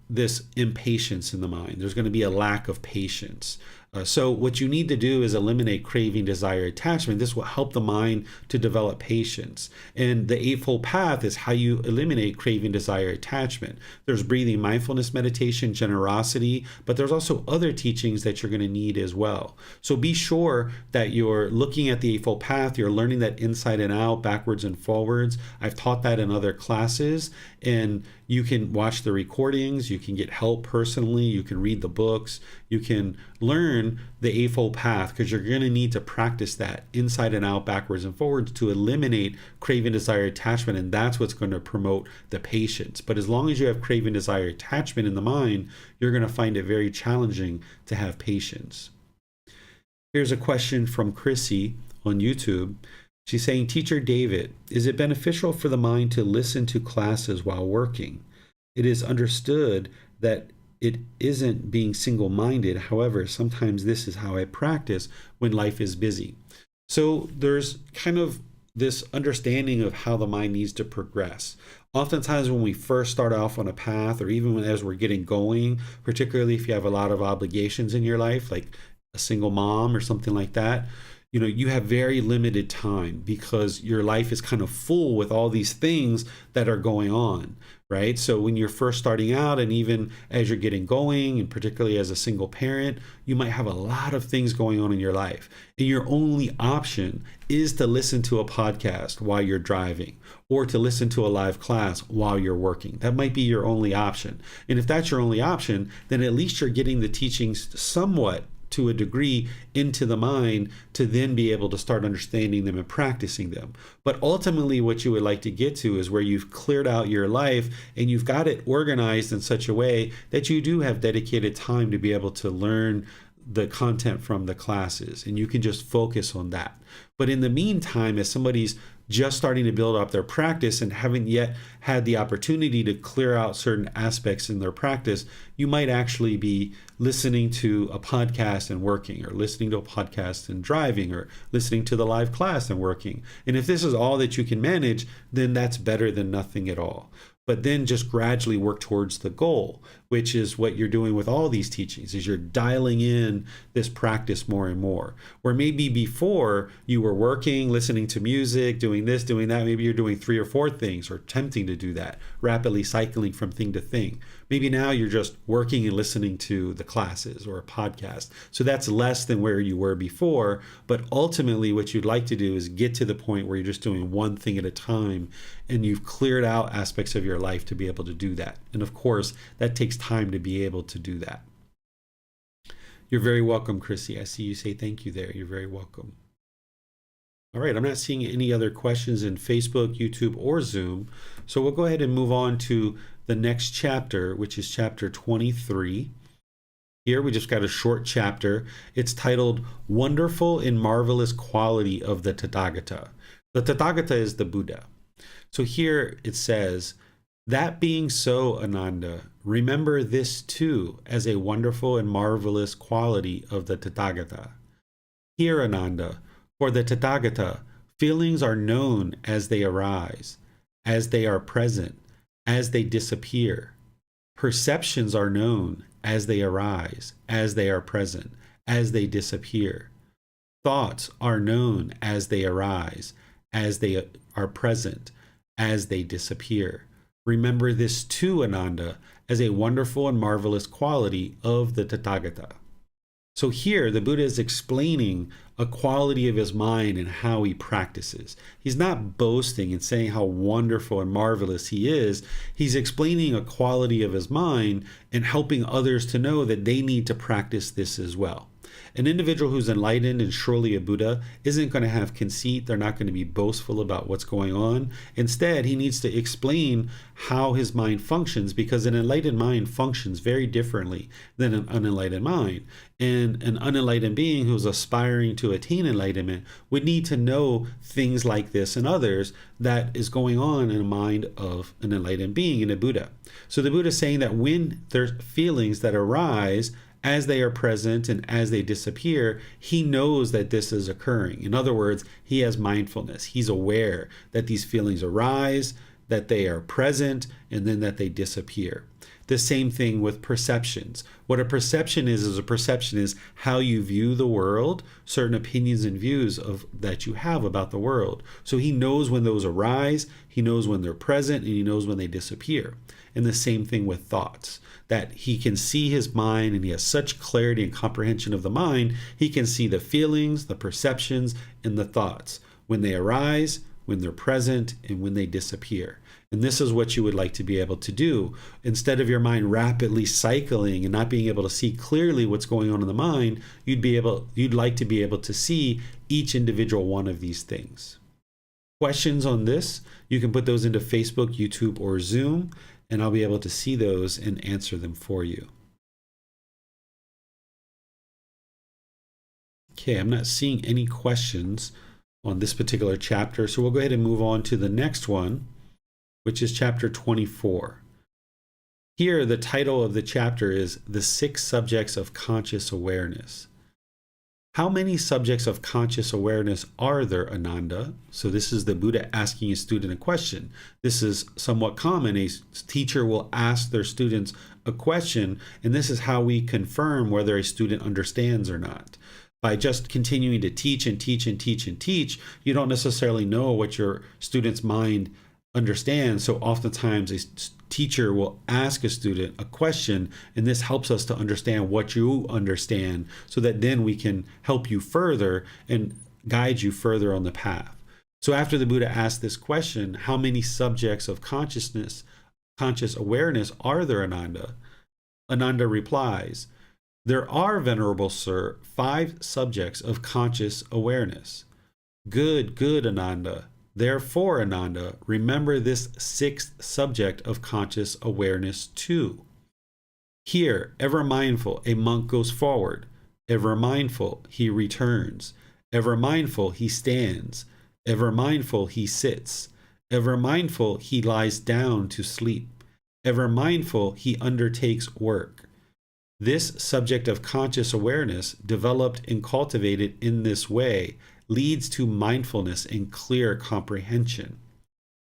this impatience in the mind. There's going to be a lack of patience. So what you need to do is eliminate craving, desire, attachment. This will help the mind to develop patience. And the Eightfold Path is how you eliminate craving, desire, attachment. There's breathing, mindfulness, meditation, generosity, but there's also other teachings that you're going to need as well. So be sure that you're looking at the Eightfold Path. You're learning that inside and out, backwards and forwards. I've taught that in other classes, and you can watch the recordings. You can get help personally. You can read the books. You can learn the Eightfold Path, because you're going to need to practice that inside and out, backwards and forwards, to eliminate craving, desire, attachment, and that's what's going to promote the patience. But as long as you have craving, desire, attachment in the mind, you're going to find it very challenging to have patience. Here's a question from Chrissy on YouTube. She's saying, Teacher David, is it beneficial for the mind to listen to classes while working? It is understood that it isn't being single-minded. However, sometimes this is how I practice when life is busy. So there's kind of this understanding of how the mind needs to progress. Oftentimes when we first start off on a path, or even as we're getting going, particularly if you have a lot of obligations in your life, like a single mom or something like that, you have very limited time because your life is kind of full with all these things that are going on, right? So when you're first starting out, and even as you're getting going, and particularly as a single parent, you might have a lot of things going on in your life. And your only option is to listen to a podcast while you're driving, or to listen to a live class while you're working. That might be your only option. And if that's your only option, then at least you're getting the teachings somewhat to a degree into the mind to then be able to start understanding them and practicing them. But ultimately what you would like to get to is where you've cleared out your life and you've got it organized in such a way that you do have dedicated time to be able to learn the content from the classes, and you can just focus on that. But in the meantime, as somebody's just starting to build up their practice and haven't yet had the opportunity to clear out certain aspects in their practice, you might actually be listening to a podcast and working, or listening to a podcast and driving, or listening to the live class and working. And if this is all that you can manage, then that's better than nothing at all. But then just gradually work towards the goal, which is what you're doing with all these teachings, is you're dialing in this practice more and more. Where maybe before you were working, listening to music, doing this, doing that, maybe you're doing 3 or 4 things, or attempting to do that, rapidly cycling from thing to thing. Maybe now you're just working and listening to the classes or a podcast. So that's less than where you were before. But ultimately, what you'd like to do is get to the point where you're just doing one thing at a time, and you've cleared out aspects of your life to be able to do that. And of course, that takes time to be able to do that. You're very welcome, Chrissy. I see you say thank you there. You're very welcome. All right, I'm not seeing any other questions in Facebook, YouTube, or Zoom. So we'll go ahead and move on to the next chapter, which is chapter 23. Here we just got a short chapter. It's titled Wonderful and Marvelous Quality of the Tathagata. The Tathagata is the Buddha. So here it says, that being so, Ananda, remember this too as a wonderful and marvelous quality of the Tathagata. Here, Ananda, for the Tathagata, feelings are known as they arise, as they are present, as they disappear. Perceptions are known as they arise, as they are present, as they disappear. Thoughts are known as they arise, as they are present, as they disappear. Remember this too, Ananda, as a wonderful and marvelous quality of the Tathagata. So here the Buddha is explaining a quality of his mind and how he practices. He's not boasting and saying how wonderful and marvelous he is. He's explaining a quality of his mind and helping others to know that they need to practice this as well. An individual who's enlightened and surely a Buddha isn't going to have conceit. They're not going to be boastful about what's going on. Instead, he needs to explain how his mind functions, because an enlightened mind functions very differently than an unenlightened mind. And an unenlightened being who's aspiring to attain enlightenment would need to know things like this and others that is going on in the mind of an enlightened being, in a Buddha. So the Buddha is saying that when there's feelings that arise, as they are present and as they disappear, he knows that this is occurring. In other words, he has mindfulness. He's aware that these feelings arise, that they are present, and then that they disappear. The same thing with perceptions. What a perception is a perception is how you view the world, certain opinions and views that you have about the world. So he knows when those arise, he knows when they're present, and he knows when they disappear. And the same thing with thoughts, that he can see his mind, and he has such clarity and comprehension of the mind, he can see the feelings, the perceptions, and the thoughts when they arise, when they're present, and when they disappear. And this is what you would like to be able to do. Instead of your mind rapidly cycling and not being able to see clearly what's going on in the mind, you'd like to be able to see each individual one of these things. Questions on this, you can put those into Facebook, YouTube, or Zoom, and I'll be able to see those and answer them for you. Okay, I'm not seeing any questions on this particular chapter, so we'll go ahead and move on to the next one, which is chapter 24. Here, the title of the chapter is The 6 Subjects of Conscious Awareness. How many subjects of conscious awareness are there, Ananda? So this is the Buddha asking a student a question. This is somewhat common. A teacher will ask their students a question, and this is how we confirm whether a student understands or not. By just continuing to teach and teach and teach and teach, you don't necessarily know what your student's mind understands. So oftentimes a teacher will ask a student a question, and this helps us to understand what you understand, so that then we can help you further and guide you further on the path. So after the Buddha asked this question, how many subjects of conscious awareness are there, Ananda? Ananda replies, there are, Venerable Sir, 5 subjects of conscious awareness. Good, good, Ananda. Therefore, Ananda, remember this 6th subject of conscious awareness too. Here, ever mindful, a monk goes forward. Ever mindful, he returns. Ever mindful, he stands. Ever mindful, he sits. Ever mindful, he lies down to sleep. Ever mindful, he undertakes work. This subject of conscious awareness, developed and cultivated in this way, leads to mindfulness and clear comprehension.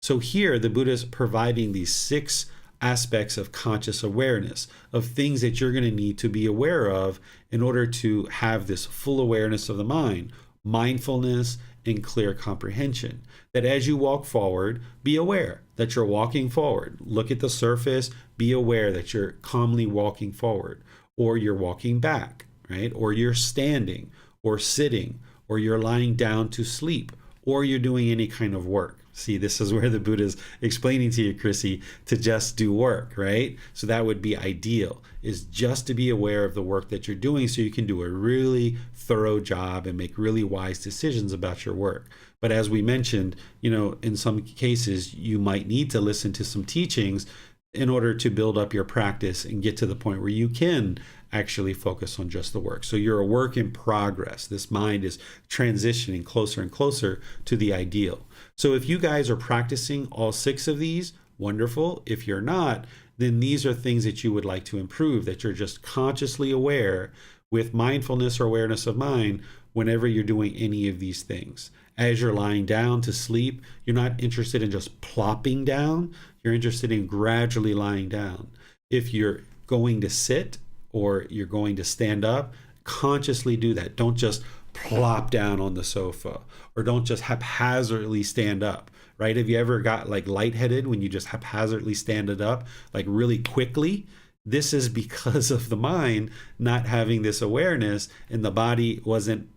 So here, the Buddha is providing these 6 aspects of conscious awareness, of things that you're going to need to be aware of in order to have this full awareness of the mind, mindfulness, and clear comprehension. That as you walk forward, be aware that you're walking forward. Look at the surface, be aware that you're calmly walking forward, or you're walking back, right? Or you're standing, or sitting, or you're lying down to sleep, or you're doing any kind of work. See, this is where the Buddha is explaining to you, Chrissy, to just do work, right? So that would be ideal, is just to be aware of the work that you're doing so you can do a really thorough job and make really wise decisions about your work. But as we mentioned, in some cases, you might need to listen to some teachings in order to build up your practice and get to the point where you can actually focus on just the work. So you're a work in progress. This mind is transitioning closer and closer to the ideal. So if you guys are practicing all 6 of these, wonderful. If you're not, then these are things that you would like to improve, that you're just consciously aware with mindfulness or awareness of mind whenever you're doing any of these things. As you're lying down to sleep, you're not interested in just plopping down. You're interested in gradually lying down. If you're going to sit or you're going to stand up, consciously do that. Don't just plop down on the sofa, or don't just haphazardly stand up, right? Have you ever got like lightheaded when you just haphazardly stand it up, like really quickly? This is because of the mind not having this awareness, and the body wasn't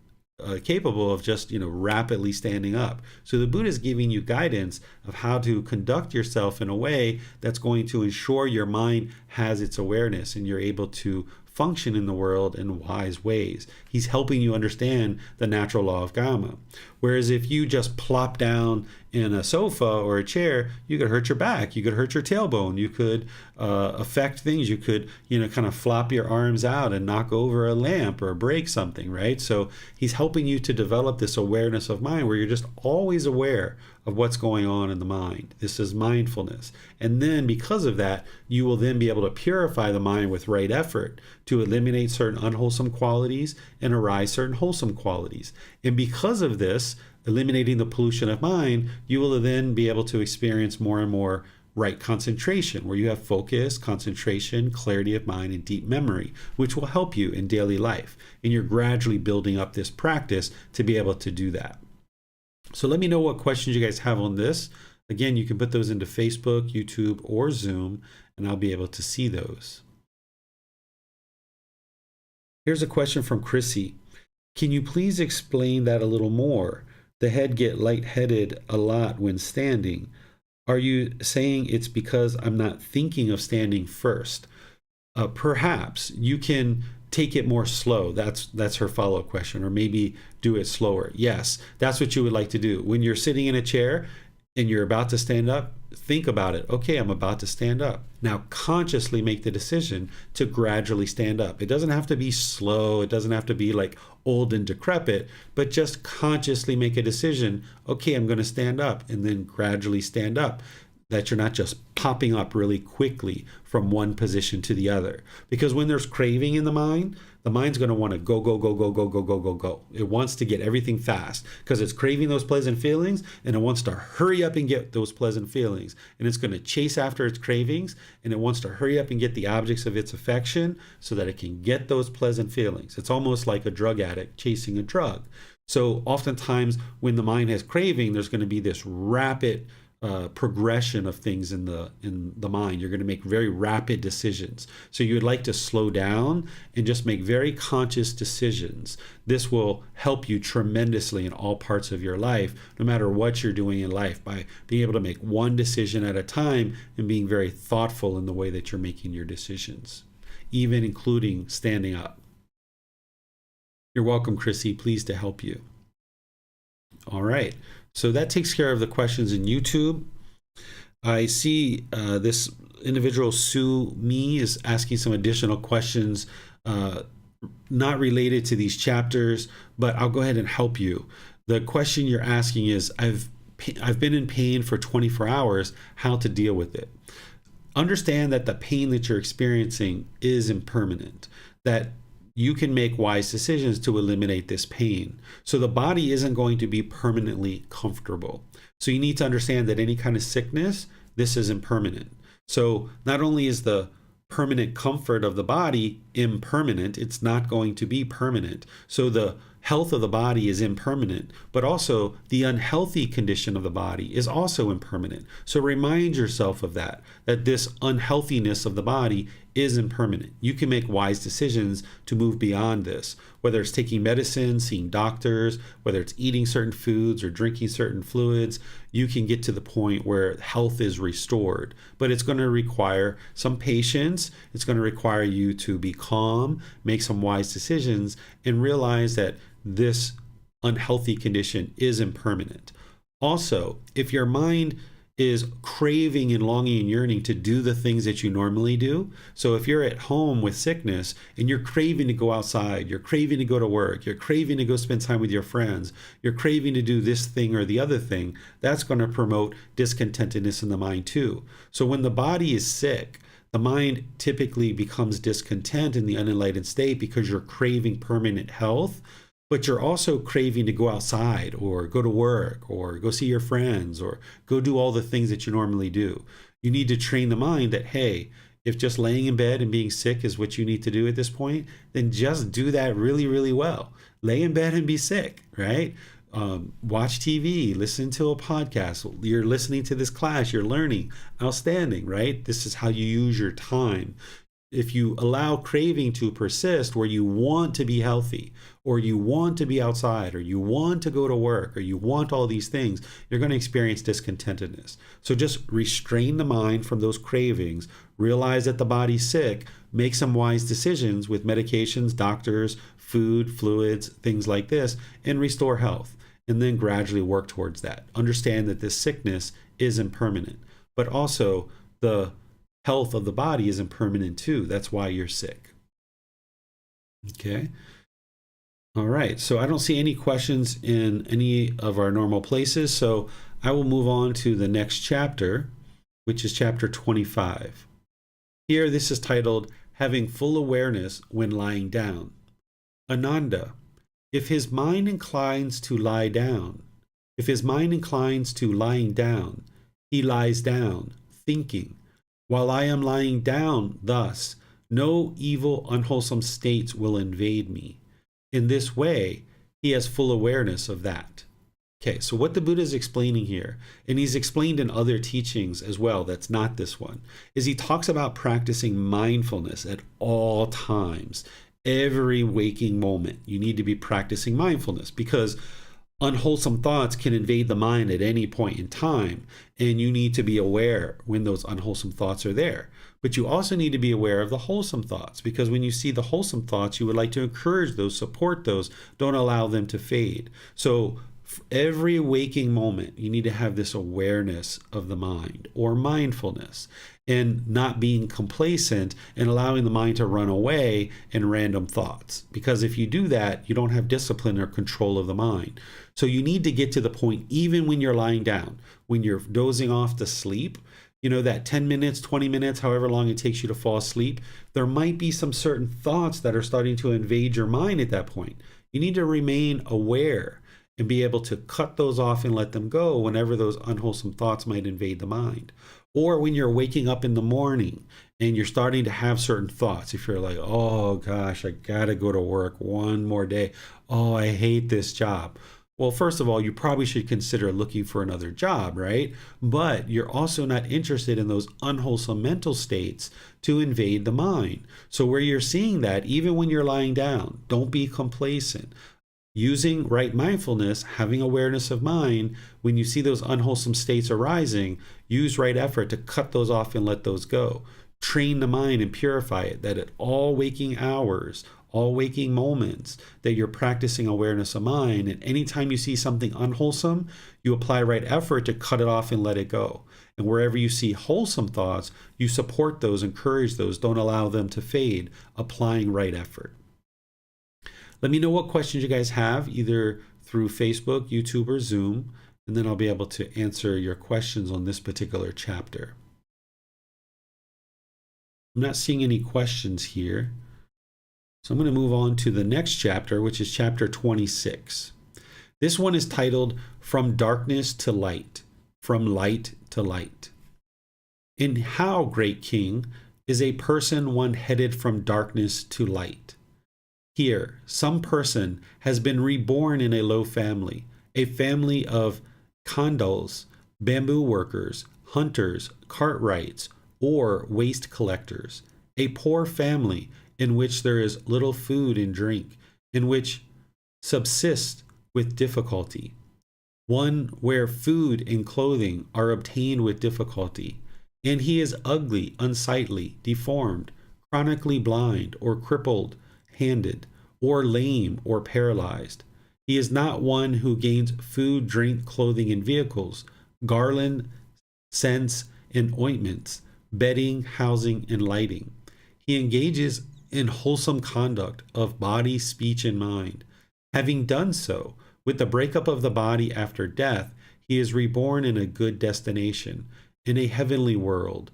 capable of just rapidly standing up. So the Buddha is giving you guidance of how to conduct yourself in a way that's going to ensure your mind has its awareness and you're able to function in the world in wise ways. He's helping you understand the natural law of Karma. Whereas if you just plop down in a sofa or a chair, you could hurt your back, you could hurt your tailbone, you could affect things, you could kind of flop your arms out and knock over a lamp or break something, right? So he's helping you to develop this awareness of mind where you're just always aware of what's going on in the mind. This is mindfulness. And then because of that, you will then be able to purify the mind with right effort to eliminate certain unwholesome qualities and arise certain wholesome qualities. And because of this, eliminating the pollution of mind, you will then be able to experience more and more right concentration, where you have focus, concentration, clarity of mind, and deep memory, which will help you in daily life. And you're gradually building up this practice to be able to do that. So let me know what questions you guys have on this. Again, you can put those into Facebook, YouTube, or Zoom, and I'll be able to see those. Here's a question from Chrissy. Can you please explain that a little more? The head get lightheaded a lot when standing. Are you saying it's because I'm not thinking of standing first? Perhaps you can take it more slow. That's her follow-up question. Or maybe do it slower. Yes, that's what you would like to do. When you're sitting in a chair and you're about to stand up, think about it. Okay, I'm about to stand up. Now consciously make the decision to gradually stand up. It doesn't have to be slow. It doesn't have to be like old and decrepit, but just consciously make a decision. Okay, I'm going to stand up, and then gradually stand up. That you're not just popping up really quickly from one position to the other. Because when there's craving in the mind's going to want to go, go, go, go, go, go, go, go, go. It wants to get everything fast because it's craving those pleasant feelings, and it wants to hurry up and get those pleasant feelings. And it's going to chase after its cravings, and it wants to hurry up and get the objects of its affection so that it can get those pleasant feelings. It's almost like a drug addict chasing a drug. So oftentimes when the mind has craving, there's going to be this rapid progression of things in the mind. You're going to make very rapid decisions. So you would like to slow down and just make very conscious decisions. This will help you tremendously in all parts of your life, no matter what you're doing in life, by being able to make one decision at a time and being very thoughtful in the way that you're making your decisions, even including standing up. You're welcome, Chrissy. Pleased to help you. All right. So that takes care of the questions in YouTube. I see this individual, Sue Me, is asking some additional questions not related to these chapters, but I'll go ahead and help you. The question you're asking is, I've been in pain for 24 hours, how to deal with it. Understand that the pain that you're experiencing is impermanent, that you can make wise decisions to eliminate this pain. So the body isn't going to be permanently comfortable. So you need to understand that any kind of sickness, this is impermanent. So not only is the permanent comfort of the body impermanent, it's not going to be permanent. So the health of the body is impermanent, but also the unhealthy condition of the body is also impermanent. So remind yourself of that this unhealthiness of the body is impermanent. You can make wise decisions to move beyond this, whether it's taking medicine, seeing doctors, whether it's eating certain foods or drinking certain fluids. You can get to the point where health is restored, but it's going to require some patience. It's going to require you to be calm, make some wise decisions, and realize that this unhealthy condition is impermanent. Also, if your mind is craving and longing and yearning to do the things that you normally do. So if you're at home with sickness and you're craving to go outside, you're craving to go to work, you're craving to go spend time with your friends, you're craving to do this thing or the other thing, that's going to promote discontentedness in the mind too. So when the body is sick, the mind typically becomes discontent in the unenlightened state because you're craving permanent health, but you're also craving to go outside or go to work or go see your friends or go do all the things that you normally do. You need to train the mind that, hey, if just laying in bed and being sick is what you need to do at this point, then just do that really, really well. Lay in bed and be sick, right? Watch TV, listen to a podcast. You're listening to this class, you're learning. Outstanding, right? This is how you use your time. If you allow craving to persist where you want to be healthy or you want to be outside or you want to go to work or you want all these things, you're going to experience discontentedness. So just restrain the mind from those cravings, realize that the body's sick, make some wise decisions with medications, doctors, food, fluids, things like this, and restore health. And then gradually work towards that. Understand that this sickness is impermanent, but also the health of the body is impermanent too. That's why you're sick. Okay. All right. So I don't see any questions in any of our normal places. So I will move on to the next chapter, which is chapter 25. Here, this is titled, Having Full Awareness When Lying Down. Ananda, if his mind inclines to lie down, if his mind inclines to lying down, he lies down, thinking, while I am lying down thus, no evil, unwholesome states will invade me. In this way, he has full awareness of that. Okay, so what the Buddha is explaining here, and he's explained in other teachings as well, that's not this one, is he talks about practicing mindfulness at all times. Every waking moment, you need to be practicing mindfulness because unwholesome thoughts can invade the mind at any point in time, and you need to be aware when those unwholesome thoughts are there. But you also need to be aware of the wholesome thoughts, because when you see the wholesome thoughts, you would like to encourage those, support those, don't allow them to fade. So every waking moment, you need to have this awareness of the mind or mindfulness, and not being complacent and allowing the mind to run away in random thoughts. Because if you do that, you don't have discipline or control of the mind. So you need to get to the point, even when you're lying down, when you're dozing off to sleep, you know, that 10 minutes, 20 minutes, however long it takes you to fall asleep, there might be some certain thoughts that are starting to invade your mind at that point. You need to remain aware and be able to cut those off and let them go whenever those unwholesome thoughts might invade the mind. Or when you're waking up in the morning and you're starting to have certain thoughts, if you're like, oh gosh, I gotta go to work one more day. Oh, I hate this job. Well, first of all, you probably should consider looking for another job, right? But you're also not interested in those unwholesome mental states to invade the mind. So where you're seeing that, even when you're lying down, don't be complacent. Using right mindfulness, having awareness of mind, when you see those unwholesome states arising, use right effort to cut those off and let those go. Train the mind and purify it, that at all waking hours, all waking moments, that you're practicing awareness of mind. And anytime you see something unwholesome, you apply right effort to cut it off and let it go. And wherever you see wholesome thoughts, you support those, encourage those, don't allow them to fade, applying right effort. Let me know what questions you guys have, either through Facebook, YouTube, or Zoom, and then I'll be able to answer your questions on this particular chapter. I'm not seeing any questions here. So I'm going to move on to the next chapter, which is chapter 26. This one is titled From Darkness to Light, From Light to Light. And how, great king, is a person one headed from darkness to light? Here, some person has been reborn in a low family, a family of kandals, bamboo workers, hunters, cartwrights, or waste collectors, a poor family in which there is little food and drink, in which subsist with difficulty, one where food and clothing are obtained with difficulty, and he is ugly, unsightly, deformed, chronically blind, or crippled handed, or lame, or paralyzed. He is not one who gains food, drink, clothing, and vehicles, garland, scents, and ointments, bedding, housing, and lighting. He engages in wholesome conduct of body, speech, and mind. Having done so, with the breakup of the body after death, he is reborn in a good destination, in a heavenly world.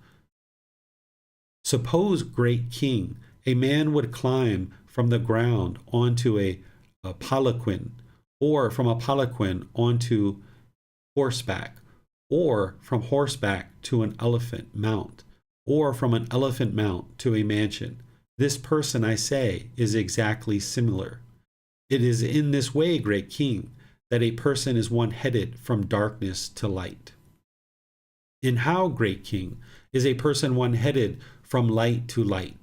Suppose, great king, a man would climb from the ground onto a palanquin, or from a palanquin onto horseback, or from horseback to an elephant mount, or from an elephant mount to a mansion. This person, I say, is exactly similar. It is in this way, great king, that a person is one headed from darkness to light. And how, great king, is a person one headed from light to light?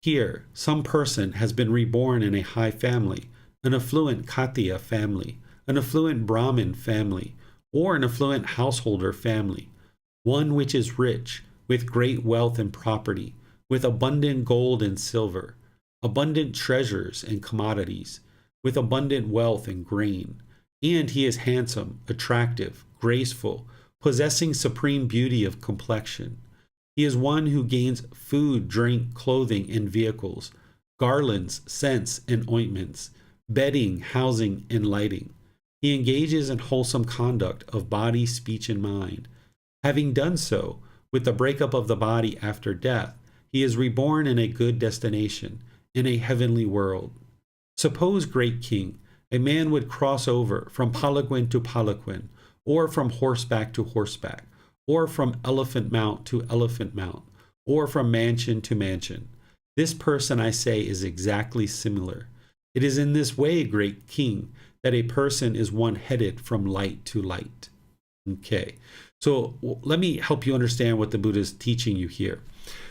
Here, some person has been reborn in a high family, an affluent Khattiya family, an affluent Brahmin family, or an affluent householder family, one which is rich, with great wealth and property, with abundant gold and silver, abundant treasures and commodities, with abundant wealth and grain. And he is handsome, attractive, graceful, possessing supreme beauty of complexion. He is one who gains food, drink, clothing, and vehicles, garlands, scents, and ointments, bedding, housing, and lighting. He engages in wholesome conduct of body, speech, and mind. Having done so, with the breakup of the body after death, he is reborn in a good destination, in a heavenly world. Suppose, great king, a man would cross over from palanquin to palanquin, or from horseback to horseback, or from elephant mount to elephant mount, or from mansion to mansion. This person, I say, is exactly similar. It is in this way, great king, that a person is one headed from light to light. Okay, so let me help you understand what the Buddha is teaching you here.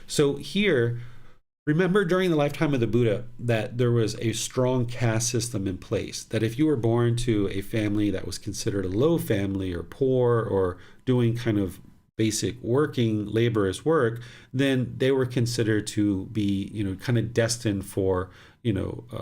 So here, remember during the lifetime of the Buddha that there was a strong caste system in place, that if you were born to a family that was considered a low family or poor or doing kind of basic working laborious work, then they were considered to be, kind of destined for, an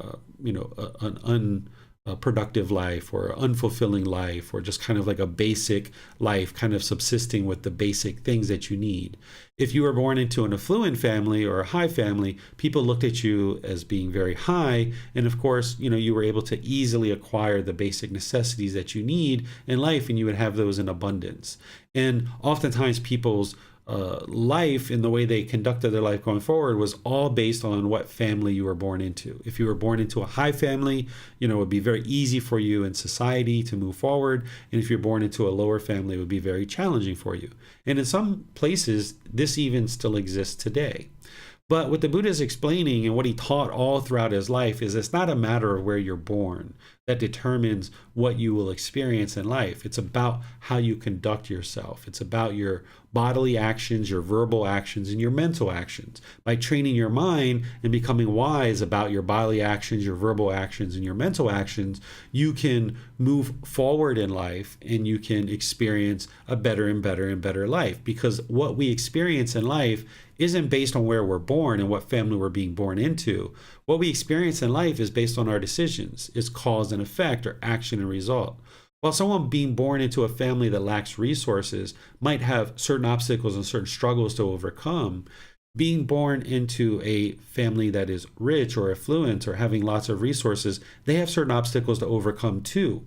unproductive life or unfulfilling life, or just kind of like a basic life, kind of subsisting with the basic things that you need. If you were born into an affluent family or a high family, people looked at you as being very high. And of course, you were able to easily acquire the basic necessities that you need in life, and you would have those in abundance. And oftentimes people's life and the way they conducted their life going forward was all based on what family you were born into. If you were born into a high family, it would be very easy for you in society to move forward. And if you're born into a lower family, it would be very challenging for you. And in some places, this even still exists today. But what the Buddha is explaining and what he taught all throughout his life is it's not a matter of where you're born that determines what you will experience in life. It's about how you conduct yourself. It's about your bodily actions, your verbal actions, and your mental actions. By training your mind and becoming wise about your bodily actions, your verbal actions, and your mental actions, you can move forward in life and you can experience a better and better and better life. Because what we experience in life isn't based on where we're born and what family we're being born into. What we experience in life is based on our decisions. It's cause and effect, or action and result. While someone being born into a family that lacks resources might have certain obstacles and certain struggles to overcome, being born into a family that is rich or affluent or having lots of resources, they have certain obstacles to overcome too.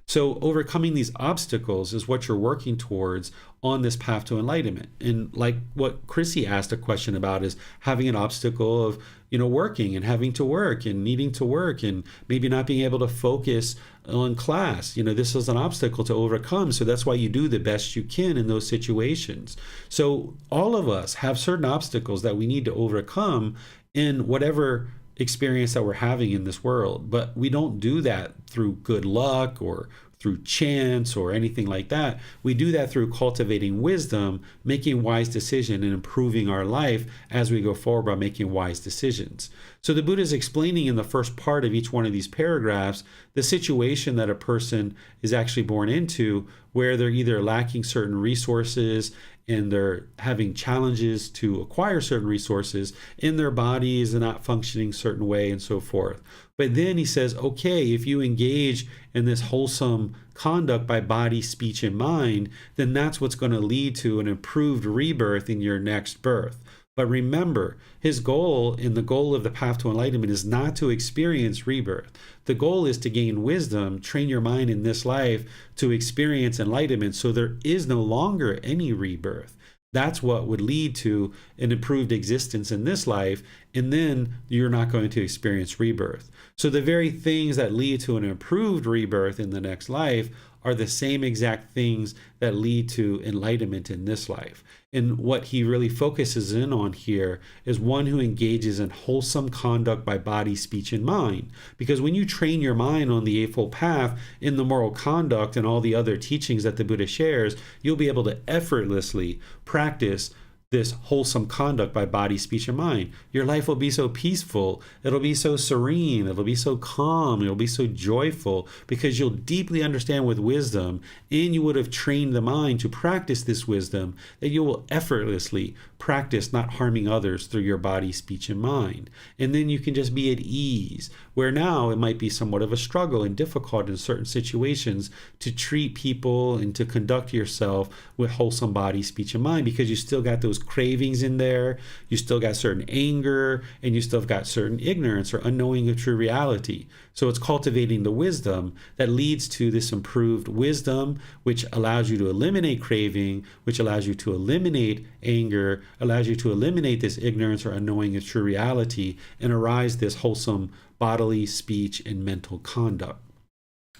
So overcoming these obstacles is what you're working towards on this path to enlightenment. And like what Chrissy asked a question about is having an obstacle of, working and having to work and needing to work and maybe not being able to focus on class. This is an obstacle to overcome. So that's why you do the best you can in those situations. So all of us have certain obstacles that we need to overcome in whatever experience that we're having in this world, but we don't do that through good luck or through chance or anything like that. We do that through cultivating wisdom, making wise decisions, and improving our life as we go forward by making wise decisions. So the Buddha is explaining in the first part of each one of these paragraphs the situation that a person is actually born into, where they're either lacking certain resources and they're having challenges to acquire certain resources, in their bodies are not functioning a certain way, and so forth. But then he says, okay, if you engage in this wholesome conduct by body, speech, and mind, then that's what's going to lead to an improved rebirth in your next birth. But remember, his goal and the goal of the path to enlightenment is not to experience rebirth. The goal is to gain wisdom, train your mind in this life to experience enlightenment, so there is no longer any rebirth. That's what would lead to an improved existence in this life, and then you're not going to experience rebirth. So the very things that lead to an improved rebirth in the next life are the same exact things that lead to enlightenment in this life. And what he really focuses in on here is one who engages in wholesome conduct by body, speech, and mind. Because when you train your mind on the Eightfold Path in the moral conduct and all the other teachings that the Buddha shares, you'll be able to effortlessly practice this wholesome conduct by body, speech, and mind. Your life will be so peaceful. It'll be so serene. It'll be so calm. It'll be so joyful because you'll deeply understand with wisdom, and you would have trained the mind to practice this wisdom, that you will effortlessly practice not harming others through your body, speech, and mind. And then you can just be at ease, where now it might be somewhat of a struggle and difficult in certain situations to treat people and to conduct yourself with wholesome body, speech, and mind, because you still got those cravings in there, you still got certain anger, and you still got certain ignorance or unknowing of true reality. So it's cultivating the wisdom that leads to this improved wisdom, which allows you to eliminate craving, which allows you to eliminate anger, allows you to eliminate this ignorance or unknowing of true reality, and arise this wholesome bodily, speech, and mental conduct.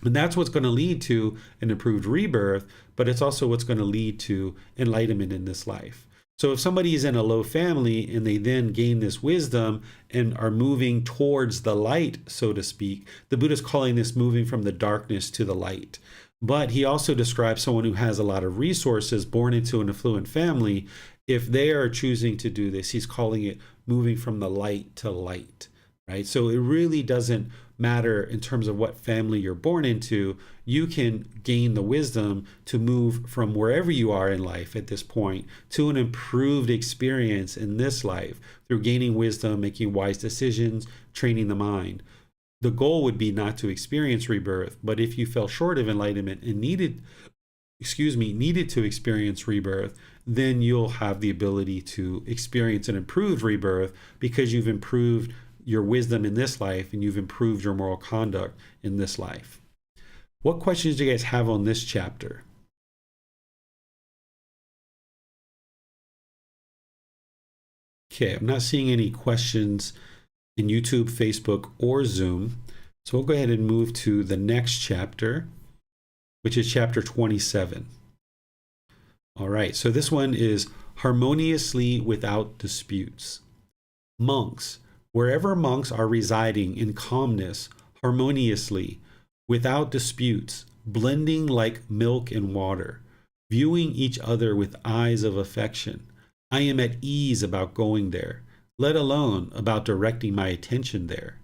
And that's what's going to lead to an improved rebirth, but it's also what's going to lead to enlightenment in this life. So if somebody is in a low family and they then gain this wisdom and are moving towards the light, so to speak, the Buddha is calling this moving from the darkness to the light. But he also describes someone who has a lot of resources, born into an affluent family. If they are choosing to do this, he's calling it moving from the light to light, right? So it really doesn't matter in terms of what family you're born into. You can gain the wisdom to move from wherever you are in life at this point to an improved experience in this life through gaining wisdom, making wise decisions, training the mind. The goal would be not to experience rebirth, but if you fell short of enlightenment and needed to experience rebirth, then you'll have the ability to experience an improved rebirth because you've improved your wisdom in this life and you've improved your moral conduct in this life. What questions do you guys have on this chapter? Okay, I'm not seeing any questions in YouTube, Facebook, or Zoom. So we'll go ahead and move to the next chapter, which is chapter 27. All right, so this one is harmoniously without disputes. Monks, wherever monks are residing in calmness, harmoniously, without disputes, blending like milk and water, viewing each other with eyes of affection, I am at ease about going there, let alone about directing my attention there.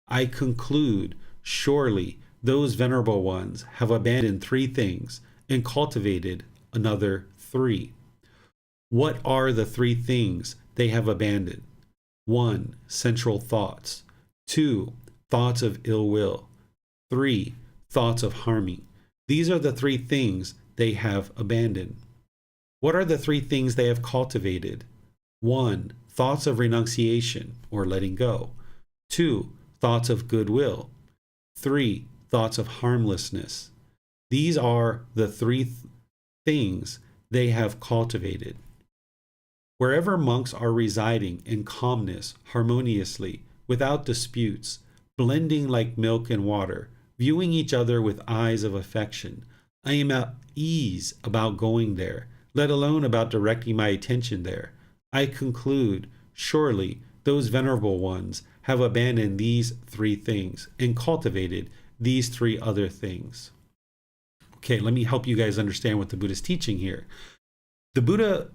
I conclude, surely those venerable ones have abandoned 3 things and cultivated another 3. What are the 3 things they have abandoned? 1. Sensual thoughts. 2. Thoughts of ill will. 3. Thoughts of harming. These are the 3 things they have abandoned. What are the 3 things they have cultivated? 1. thoughts of renunciation or letting go. 2, thoughts of goodwill. 3, thoughts of harmlessness. These are the three things they have cultivated. Wherever monks are residing in calmness, harmoniously, without disputes, blending like milk and water, viewing each other with eyes of affection, I am at ease about going there, let alone about directing my attention there. I conclude, surely those venerable ones have abandoned these three things and cultivated these three other things. Okay, let me help you guys understand what the Buddha is teaching here. The Buddha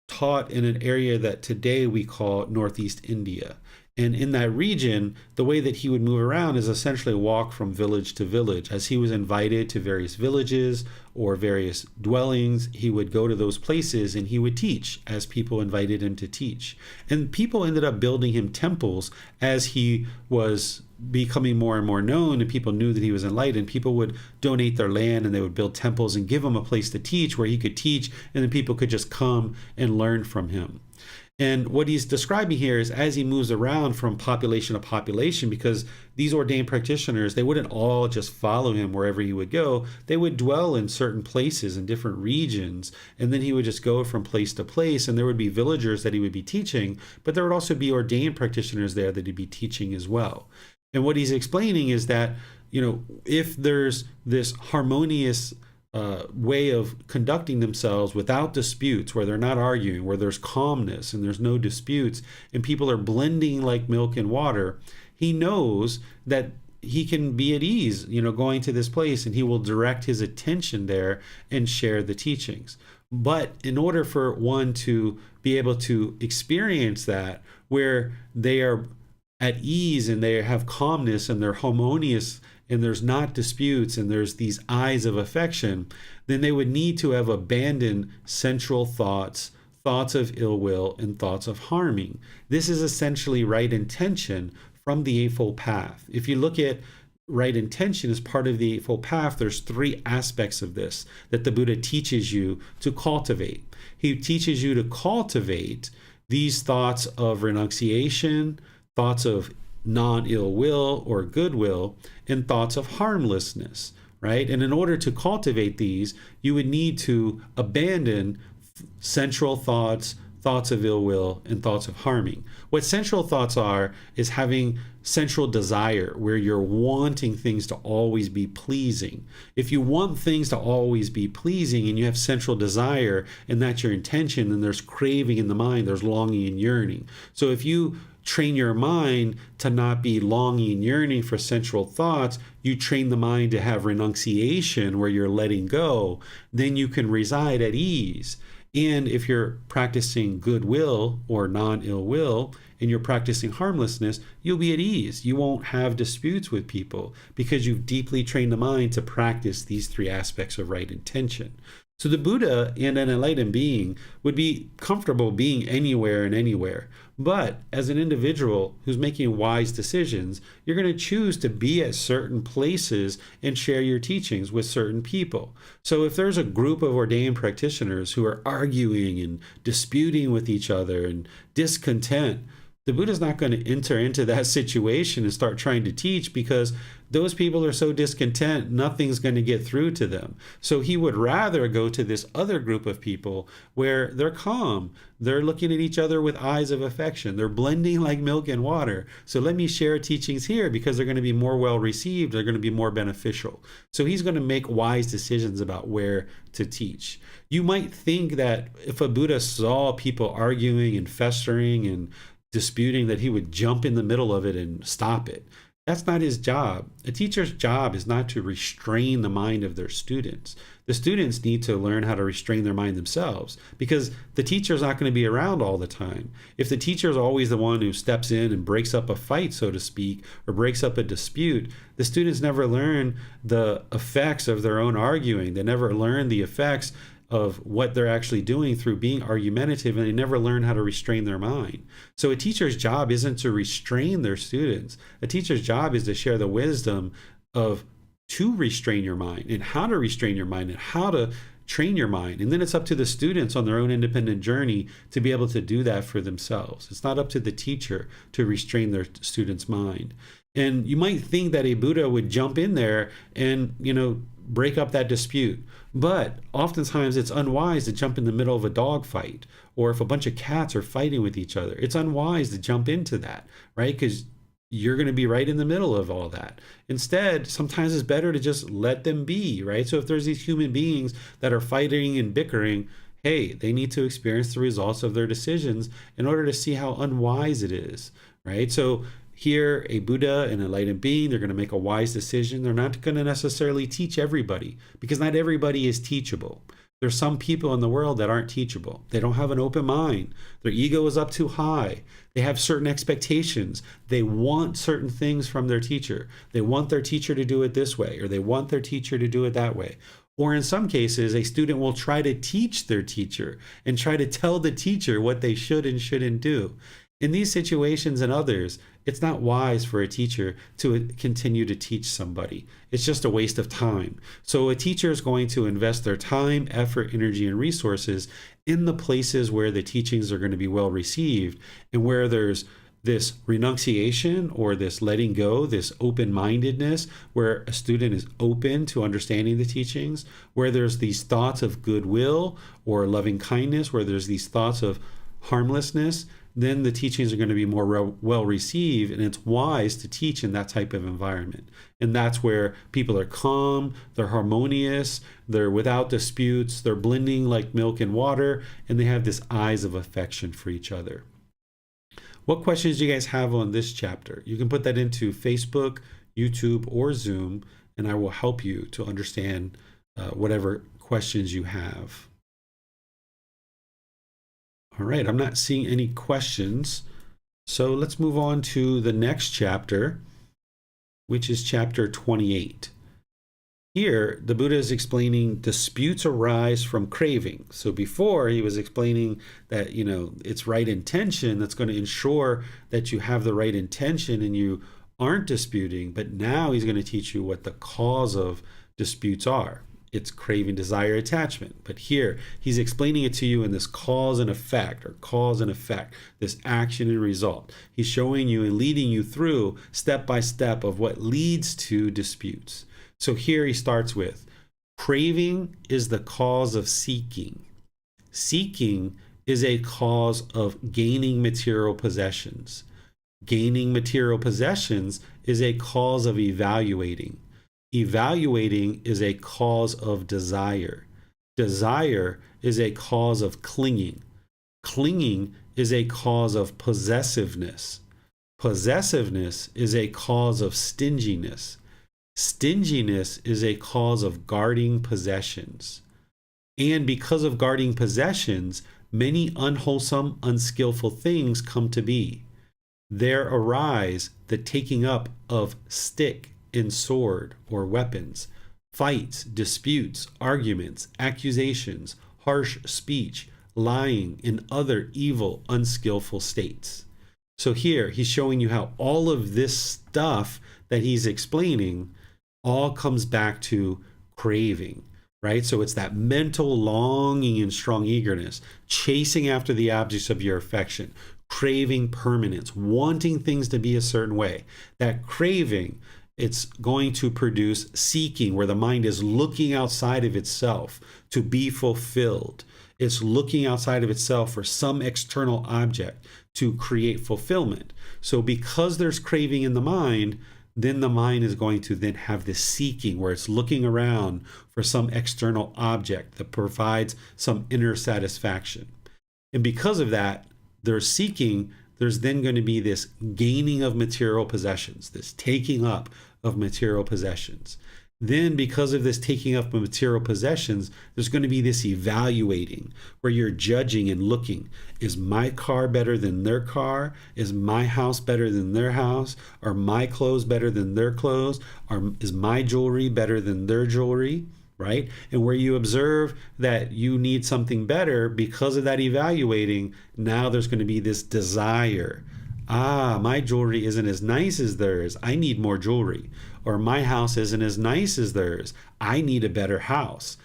taught in an area that today we call Northeast India. And in that region, the way that he would move around is essentially walk from village to village. As he was invited to various villages or various dwellings, he would go to those places and he would teach as people invited him to teach. And people ended up building him temples as he was becoming more and more known, and people knew that he was enlightened. People would donate their land and they would build temples and give him a place to teach where he could teach, and then people could just come and learn from him. And what he's describing here is as he moves around from population to population, because these ordained practitioners, they wouldn't all just follow him wherever he would go. They would dwell in certain places in different regions, and then he would just go from place to place, and there would be villagers that he would be teaching, but there would also be ordained practitioners there that he'd be teaching as well. And what he's explaining is that, if there's this harmonious way of conducting themselves without disputes, where they're not arguing, where there's calmness and there's no disputes, and people are blending like milk and water, he knows that he can be at ease, going to this place, and he will direct his attention there and share the teachings. But in order for one to be able to experience that, where they are at ease and they have calmness and they're harmonious and there's not disputes and there's these eyes of affection, then they would need to have abandoned sensual thoughts, thoughts of ill will, and thoughts of harming. This is essentially right intention from the Eightfold Path. If you look at right intention as part of the Eightfold Path, there's three aspects of this that the Buddha teaches you to cultivate. He teaches you to cultivate these thoughts of renunciation, thoughts of non-ill will or goodwill, and thoughts of harmlessness, right? And in order to cultivate these, you would need to abandon sensual thoughts, thoughts of ill will, and thoughts of harming. What sensual thoughts are is having sensual desire, where you're wanting things to always be pleasing. If you want things to always be pleasing and you have sensual desire and that's your intention, then there's craving in the mind, there's longing and yearning. So if you train your mind to not be longing and yearning for sensual thoughts, you train the mind to have renunciation where you're letting go, then you can reside at ease. And if you're practicing goodwill or non-ill will, and you're practicing harmlessness, you'll be at ease. You won't have disputes with people because you've deeply trained the mind to practice these three aspects of right intention. So the Buddha and an enlightened being would be comfortable being anywhere and anywhere. But as an individual who's making wise decisions, you're going to choose to be at certain places and share your teachings with certain people. So if there's a group of ordained practitioners who are arguing and disputing with each other and discontent, the Buddha's not going to enter into that situation and start trying to teach, because those people are so discontent, nothing's going to get through to them. So he would rather go to this other group of people where they're calm, they're looking at each other with eyes of affection, they're blending like milk and water. So let me share teachings here because they're going to be more well received, they're going to be more beneficial. So he's going to make wise decisions about where to teach. You might think that if a Buddha saw people arguing and festering and disputing, that he would jump in the middle of it and stop it. That's not his job. A teacher's job is not to restrain the mind of their students. The students need to learn how to restrain their mind themselves, because the teacher's not going to be around all the time. If the teacher is always the one who steps in and breaks up a fight, so to speak, or breaks up a dispute, the students never learn the effects of their own arguing. They never learn the effects of what they're actually doing through being argumentative, and they never learn how to restrain their mind. So a teacher's job isn't to restrain their students. A teacher's job is to share the wisdom of to restrain your mind and how to restrain your mind and how to train your mind. And then it's up to the students on their own independent journey to be able to do that for themselves. It's not up to the teacher to restrain their student's mind. And you might think that a Buddha would jump in there and, break up that dispute. But oftentimes it's unwise to jump in the middle of a dog fight, or if a bunch of cats are fighting with each other, it's unwise to jump into that, right? Because you're going to be right in the middle of all that. Instead, sometimes it's better to just let them be, right? So if there's these human beings that are fighting and bickering, hey, they need to experience the results of their decisions in order to see how unwise it is, right? So here, a Buddha, an enlightened being, they're going to make a wise decision. They're not going to necessarily teach everybody, because not everybody is teachable. There's some people in the world that aren't teachable. They don't have an open mind. Their ego is up too high. They have certain expectations. They want certain things from their teacher. They want their teacher to do it this way, or they want their teacher to do it that way. Or in some cases, a student will try to teach their teacher and try to tell the teacher what they should and shouldn't do. In these situations and others, it's not wise for a teacher to continue to teach somebody. It's just a waste of time. So a teacher is going to invest their time, effort, energy, and resources in the places where the teachings are going to be well received, and where there's this renunciation or this letting go, this open-mindedness, where a student is open to understanding the teachings, where there's these thoughts of goodwill or loving kindness, where there's these thoughts of harmlessness, then the teachings are going to be more well received, and it's wise to teach in that type of environment. And that's where people are calm, they're harmonious, they're without disputes, they're blending like milk and water, and they have this eyes of affection for each other. What questions do you guys have on this chapter? You can put that into Facebook, YouTube, or Zoom, and I will help you to understand whatever questions you have. All right, I'm not seeing any questions. So let's move on to the next chapter, which is chapter 28. Here, the Buddha is explaining disputes arise from craving. So before, he was explaining that, it's right intention that's going to ensure that you have the right intention and you aren't disputing. But now he's going to teach you what the cause of disputes are. It's craving, desire, attachment. But here, he's explaining it to you in this cause and effect, this action and result. He's showing you and leading you through step by step of what leads to disputes. So here he starts with, craving is the cause of seeking. Seeking is a cause of gaining material possessions. Gaining material possessions is a cause of evaluating. Evaluating is a cause of desire. Desire is a cause of clinging. Clinging is a cause of possessiveness. Possessiveness is a cause of stinginess. Stinginess is a cause of guarding possessions. And because of guarding possessions, many unwholesome, unskillful things come to be. There arise the taking up of stick and sword or weapons, fights, disputes, arguments, accusations, harsh speech, lying, and other evil, unskillful states. So here he's showing you how all of this stuff that he's explaining all comes back to craving, right? So it's that mental longing and strong eagerness, chasing after the objects of your affection, craving permanence, wanting things to be a certain way. That craving, it's going to produce seeking, where the mind is looking outside of itself to be fulfilled. It's looking outside of itself for some external object to create fulfillment. So because there's craving in the mind, then the mind is going to then have this seeking, where it's looking around for some external object that provides some inner satisfaction. And because of that, there's seeking, there's then going to be this gaining of material possessions, this taking up of material possessions. Then because of this taking up of material possessions, there's going to be this evaluating, where you're judging and looking. Is my car better than their car? Is my house better than their house? Are my clothes better than their clothes? Is my jewelry better than their jewelry? Right? And where you observe that you need something better because of that evaluating, now there's going to be this desire. My jewelry isn't as nice as theirs. I need more jewelry. Or my house isn't as nice as theirs. I need a better house.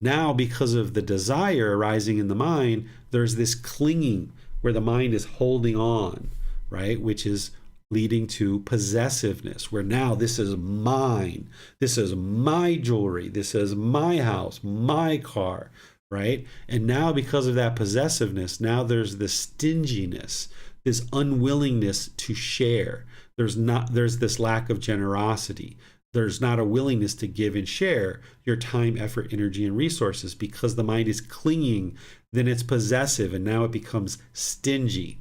Now, because of the desire arising in the mind, there's this clinging where the mind is holding on, right? Which is leading to possessiveness, where now this is mine. This is my jewelry. This is my house, my car, right? And now, because of that possessiveness, now there's this stinginess, this unwillingness to share. There's this lack of generosity. There's not a willingness to give and share your time, effort, energy, and resources because the mind is clinging. Then it's possessive, and now it becomes stingy.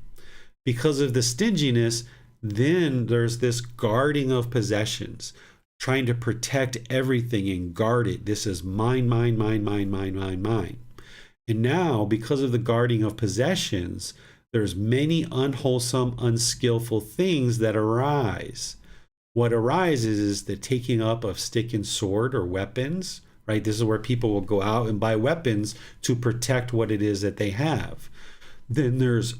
Because of the stinginess, then there's this guarding of possessions, trying to protect everything and guard it. This is mine, mine, mine, mine, mine, mine, mine. And now, because of the guarding of possessions, there's many unwholesome, unskillful things that arise. What arises is the taking up of stick and sword or weapons, right? This is where people will go out and buy weapons to protect what it is that they have. Then there's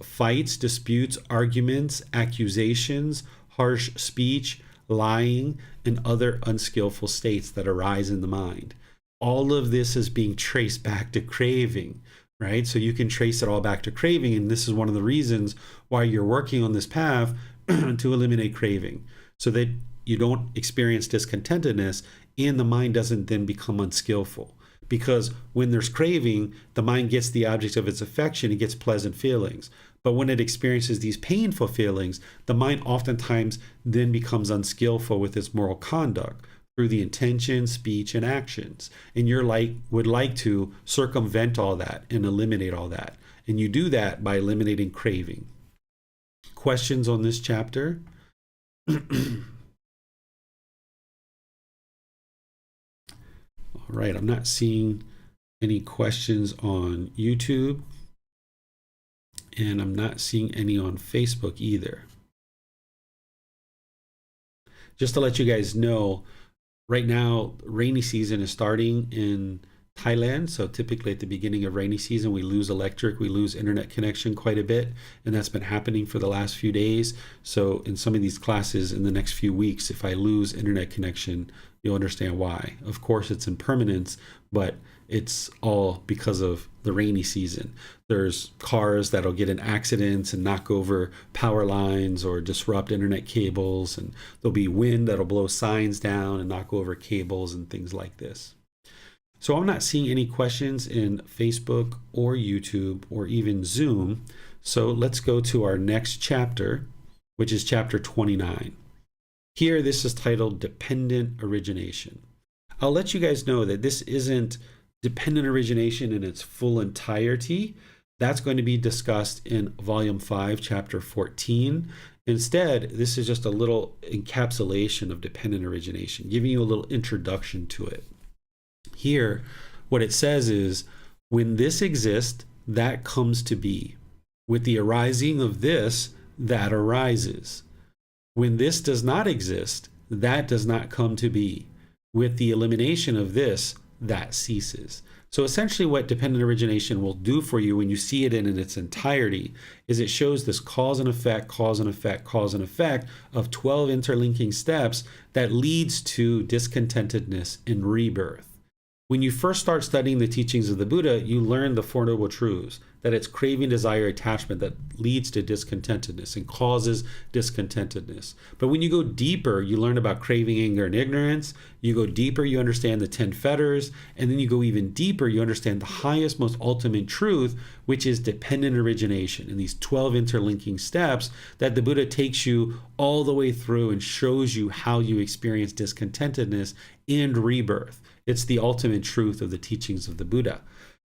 fights, disputes, arguments, accusations, harsh speech, lying, and other unskillful states that arise in the mind. All of this is being traced back to craving, right? So you can trace it all back to craving, and this is one of the reasons why you're working on this path to eliminate craving, so that you don't experience discontentedness and the mind doesn't then become unskillful. Because when there's craving, the mind gets the object of its affection, it gets pleasant feelings. But when it experiences these painful feelings, the mind oftentimes then becomes unskillful with its moral conduct through the intention, speech, and actions. And would like to circumvent all that and eliminate all that. And you do that by eliminating craving. Questions on this chapter? All right, I'm not seeing any questions on YouTube, and I'm not seeing any on Facebook either. Just to let you guys know, right now, rainy season is starting in Thailand. So typically at the beginning of rainy season, we lose electric, we lose internet connection quite a bit. And that's been happening for the last few days. So in some of these classes in the next few weeks, if I lose internet connection, you'll understand why. Of course, it's impermanence, but it's all because of the rainy season. There's cars that'll get in accidents and knock over power lines or disrupt internet cables. And there'll be wind that'll blow signs down and knock over cables and things like this. So I'm not seeing any questions in Facebook or YouTube or even Zoom. So let's go to our next chapter, which is chapter 29. Here, this is titled Dependent Origination. I'll let you guys know that this isn't dependent origination in its full entirety. That's going to be discussed in Volume 5, Chapter 14. Instead, this is just a little encapsulation of dependent origination, giving you a little introduction to it. Here, what it says is, when this exists, that comes to be. With the arising of this, that arises. When this does not exist, that does not come to be. With the elimination of this, that ceases. So essentially what dependent origination will do for you when you see it in its entirety is it shows this cause and effect, cause and effect, cause and effect of 12 interlinking steps that leads to discontentedness and rebirth. When you first start studying the teachings of the Buddha, you learn the Four Noble Truths, that it's craving, desire, attachment that leads to discontentedness and causes discontentedness. But when you go deeper, you learn about craving, anger, and ignorance. You go deeper, you understand the 10 fetters. And then you go even deeper, you understand the highest, most ultimate truth, which is dependent origination, and these 12 interlinking steps that the Buddha takes you all the way through and shows you how you experience discontentedness and rebirth. It's the ultimate truth of the teachings of the Buddha.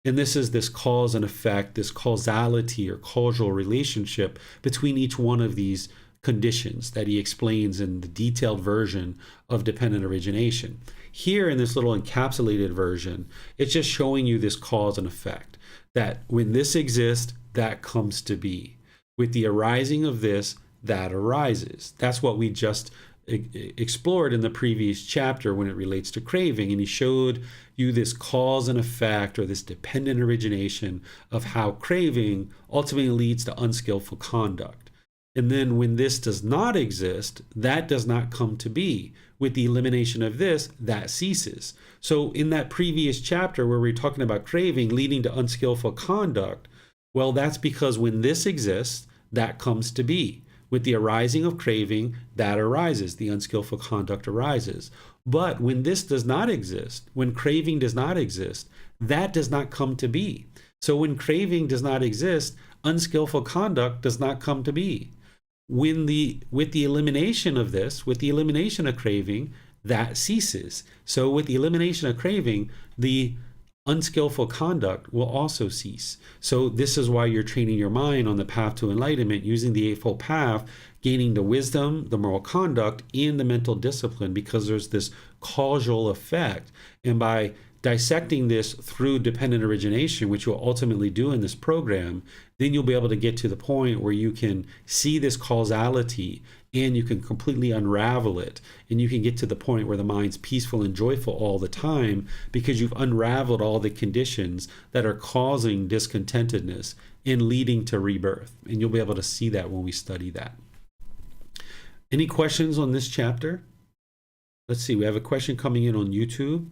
And this is this cause and effect, this causality or causal relationship between each one of these conditions that he explains in the detailed version of dependent origination. Here in this little encapsulated version, it's just showing you this cause and effect, that when this exists, that comes to be. With the arising of this, that arises. That's what we just explored in the previous chapter when it relates to craving, and he showed you this cause and effect or this dependent origination of how craving ultimately leads to unskillful conduct. And then when this does not exist, that does not come to be. With the elimination of this, that ceases. So in that previous chapter where we're talking about craving leading to unskillful conduct, well, that's because when this exists, that comes to be. With the arising of craving, that arises, the unskillful conduct arises. But when this does not exist, when craving does not exist, that does not come to be. So when craving does not exist, unskillful conduct does not come to be. With the elimination of this, with the elimination of craving, that ceases. So with the elimination of craving, the unskillful conduct will also cease. So this is why you're training your mind on the path to enlightenment using the Eightfold Path, gaining the wisdom, the moral conduct, and the mental discipline, because there's this causal effect. And by dissecting this through dependent origination, which you'll ultimately do in this program, then you'll be able to get to the point where you can see this causality and you can completely unravel it. And you can get to the point where the mind's peaceful and joyful all the time because you've unraveled all the conditions that are causing discontentedness and leading to rebirth. And you'll be able to see that when we study that. Any questions on this chapter? Let's see, we have a question coming in on YouTube.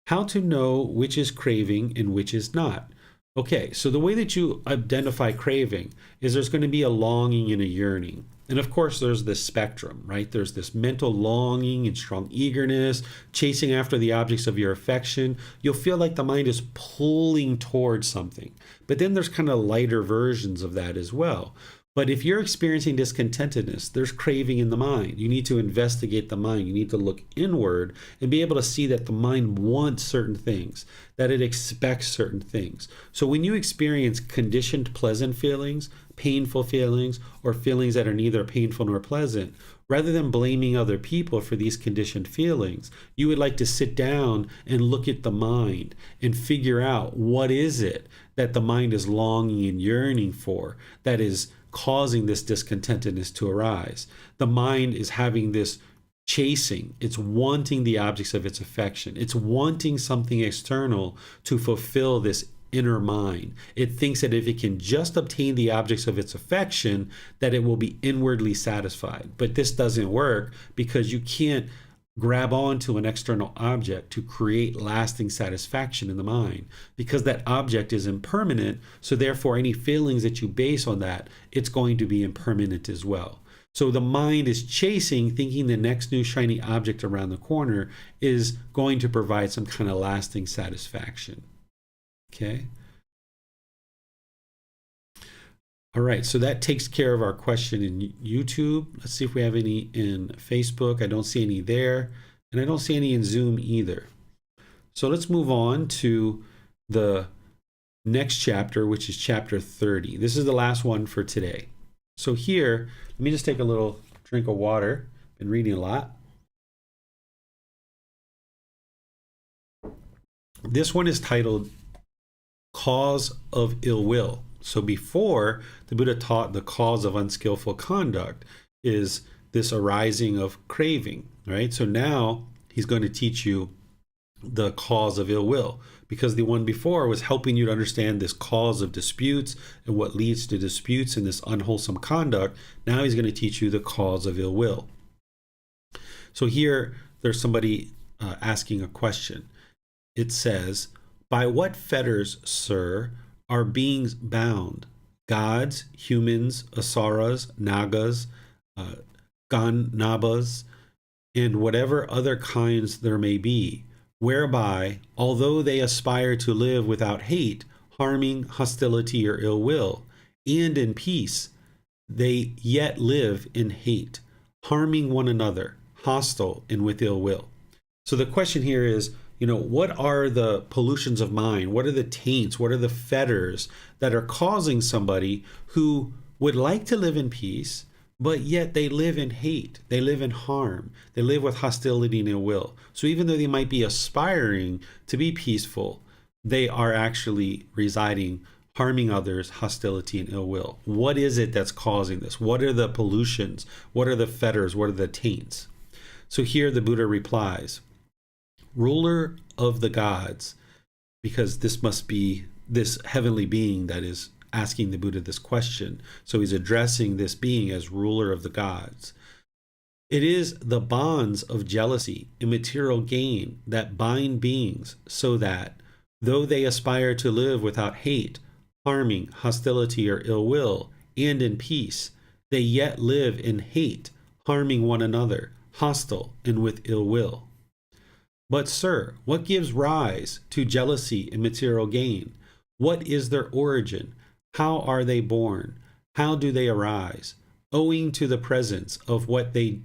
How to know which is craving and which is not. Okay, so the way that you identify craving is there's going to be a longing and a yearning. And of course, there's this spectrum, right? There's this mental longing and strong eagerness, chasing after the objects of your affection. You'll feel like the mind is pulling towards something. But then there's kind of lighter versions of that as well. But if you're experiencing discontentedness, there's craving in the mind. You need to investigate the mind. You need to look inward and be able to see that the mind wants certain things, that it expects certain things. So when you experience conditioned pleasant feelings, painful feelings, or feelings that are neither painful nor pleasant, rather than blaming other people for these conditioned feelings, you would like to sit down and look at the mind and figure out what is it that the mind is longing and yearning for that is causing this discontentedness to arise. The mind is having this chasing. It's wanting the objects of its affection. It's wanting something external to fulfill this inner mind. It thinks that if it can just obtain the objects of its affection, that it will be inwardly satisfied. But this doesn't work because you can't grab onto an external object to create lasting satisfaction in the mind, because that object is impermanent. So therefore, any feelings that you base on that, it's going to be impermanent as well. So the mind is chasing, thinking the next new shiny object around the corner is going to provide some kind of lasting satisfaction. Okay. All right, so that takes care of our question in YouTube. Let's see if we have any in Facebook. I don't see any there, and I don't see any in Zoom either. So let's move on to the next chapter, which is chapter 30. This is the last one for today. So here, let me just take a little drink of water. Been reading a lot. This one is titled Cause of Ill Will. So before, the Buddha taught the cause of unskillful conduct is this arising of craving, right? So now he's going to teach you the cause of ill will, because the one before was helping you to understand this cause of disputes and what leads to disputes and this unwholesome conduct. Now he's going to teach you the cause of ill will. So here there's somebody asking a question. It says, by what fetters, sir, are beings bound? Gods, humans, asaras, nagas, ganabas, and whatever other kinds there may be, whereby, although they aspire to live without hate, harming, hostility, or ill will, and in peace, they yet live in hate, harming one another, hostile, and with ill will. So the question here is, what are the pollutions of mind? What are the taints? What are the fetters that are causing somebody who would like to live in peace, but yet they live in hate, they live in harm, they live with hostility and ill will? So even though they might be aspiring to be peaceful, they are actually residing, harming others, hostility and ill will. What is it that's causing this? What are the pollutions? What are the fetters? What are the taints? So here the Buddha replies, ruler of the gods, because this must be this heavenly being that is asking the Buddha this question. So he's addressing this being as ruler of the gods. It is the bonds of jealousy and material gain that bind beings so that, though they aspire to live without hate, harming, hostility, or ill will, and in peace, they yet live in hate, harming one another, hostile, and with ill will. But, sir, what gives rise to jealousy and material gain? What is their origin? How are they born? How do they arise? Owing to the presence of what do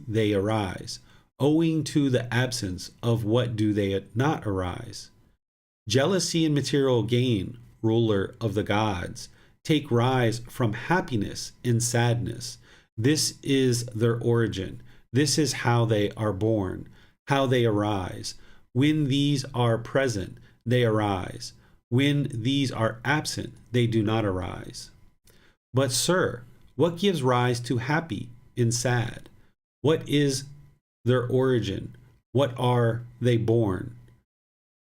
they arise? Owing to the absence of what do they not arise? Jealousy and material gain, ruler of the gods, take rise from happiness and sadness. This is their origin. This is how they are born, how they arise. When these are present, they arise. When these are absent, they do not arise. But, sir, what gives rise to happy and sad? What is their origin? What are they born?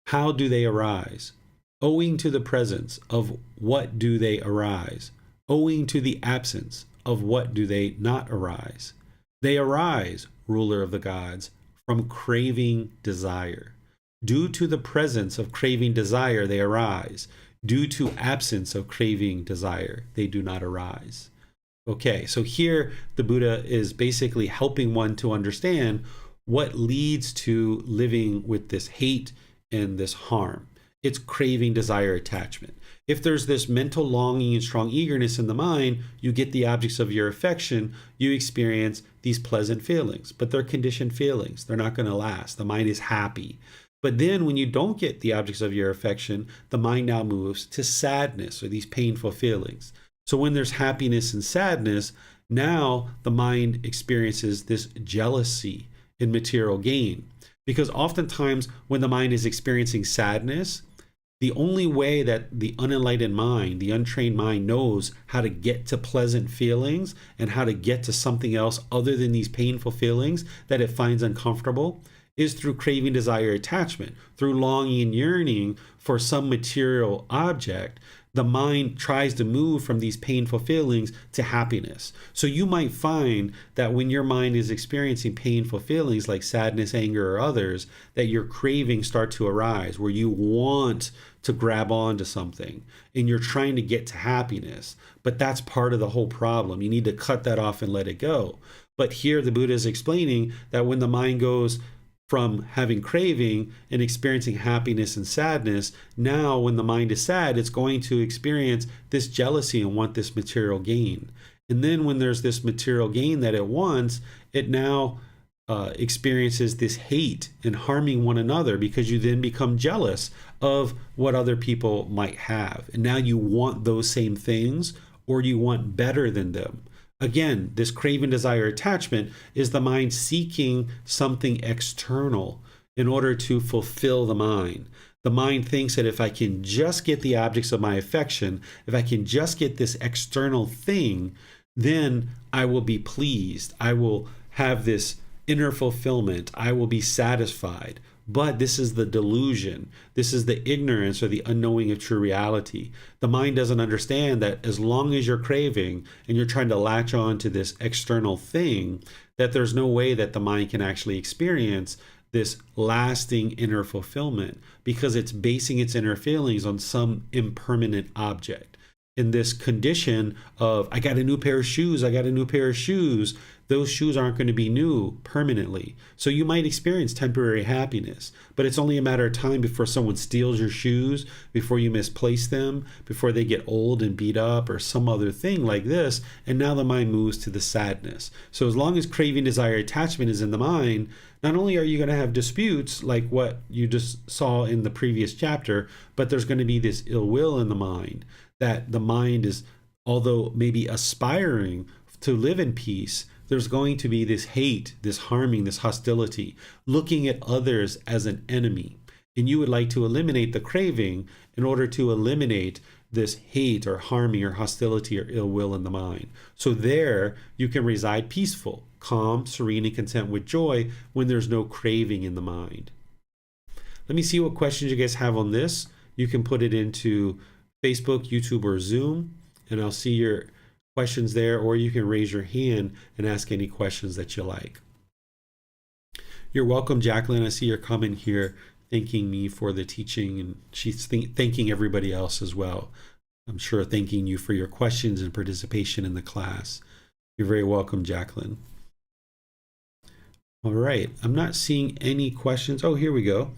How do they arise? Owing to the presence of what do they arise? Owing to the absence of what do they not arise? They arise, ruler of the gods, from craving desire. Due to the presence of craving desire, they arise. Due to absence of craving desire, they do not arise. Okay, so here the Buddha is basically helping one to understand what leads to living with this hate and this harm. It's craving, desire, attachment. If there's this mental longing and strong eagerness in the mind, you get the objects of your affection, you experience these pleasant feelings, but they're conditioned feelings. They're not going to last. The mind is happy. But then when you don't get the objects of your affection, the mind now moves to sadness or these painful feelings. So when there's happiness and sadness, now the mind experiences this jealousy and material gain. Because oftentimes when the mind is experiencing sadness, the only way that the unenlightened mind, the untrained mind, knows how to get to pleasant feelings and how to get to something else other than these painful feelings that it finds uncomfortable is through craving, desire, attachment, through longing and yearning for some material object. The mind tries to move from these painful feelings to happiness. So you might find that when your mind is experiencing painful feelings like sadness, anger, or others, that your cravings start to arise where you want to grab onto something and you're trying to get to happiness. But that's part of the whole problem. You need to cut that off and let it go. But here the Buddha is explaining that when the mind goes from having craving and experiencing happiness and sadness, now when the mind is sad, it's going to experience this jealousy and want this material gain. And then when there's this material gain that it wants, it now experiences this hate and harming one another because you then become jealous of what other people might have. And now you want those same things or you want better than them. Again, this craving, desire, attachment is the mind seeking something external in order to fulfill the mind. The mind thinks that if I can just get the objects of my affection, if I can just get this external thing, then I will be pleased. I will have this inner fulfillment. I will be satisfied. But this is the delusion. This is the ignorance or the unknowing of true reality. The mind doesn't understand that as long as you're craving and you're trying to latch on to this external thing, that there's no way that the mind can actually experience this lasting inner fulfillment because it's basing its inner feelings on some impermanent object. In this condition of, I got a new pair of shoes, I got a new pair of shoes, those shoes aren't going to be new permanently. So you might experience temporary happiness, but it's only a matter of time before someone steals your shoes, before you misplace them, before they get old and beat up or some other thing like this. And now the mind moves to the sadness. So as long as craving, desire, attachment is in the mind, not only are you going to have disputes like what you just saw in the previous chapter, but there's going to be this ill will in the mind, that the mind is, although maybe aspiring to live in peace, there's going to be this hate, this harming, this hostility, looking at others as an enemy. And you would like to eliminate the craving in order to eliminate this hate or harming or hostility or ill will in the mind. So there you can reside peaceful, calm, serene, and content with joy when there's no craving in the mind. Let me see what questions you guys have on this. you can put it into Facebook, YouTube, or Zoom, and I'll see your questions there, or you can raise your hand and ask any questions that you like. You're welcome, Jacqueline. I see your comment here thanking me for the teaching, and she's thanking everybody else as well. I'm sure thanking you for your questions and participation in the class. You're very welcome, Jacqueline. All right, I'm not seeing any questions. Oh, here we go.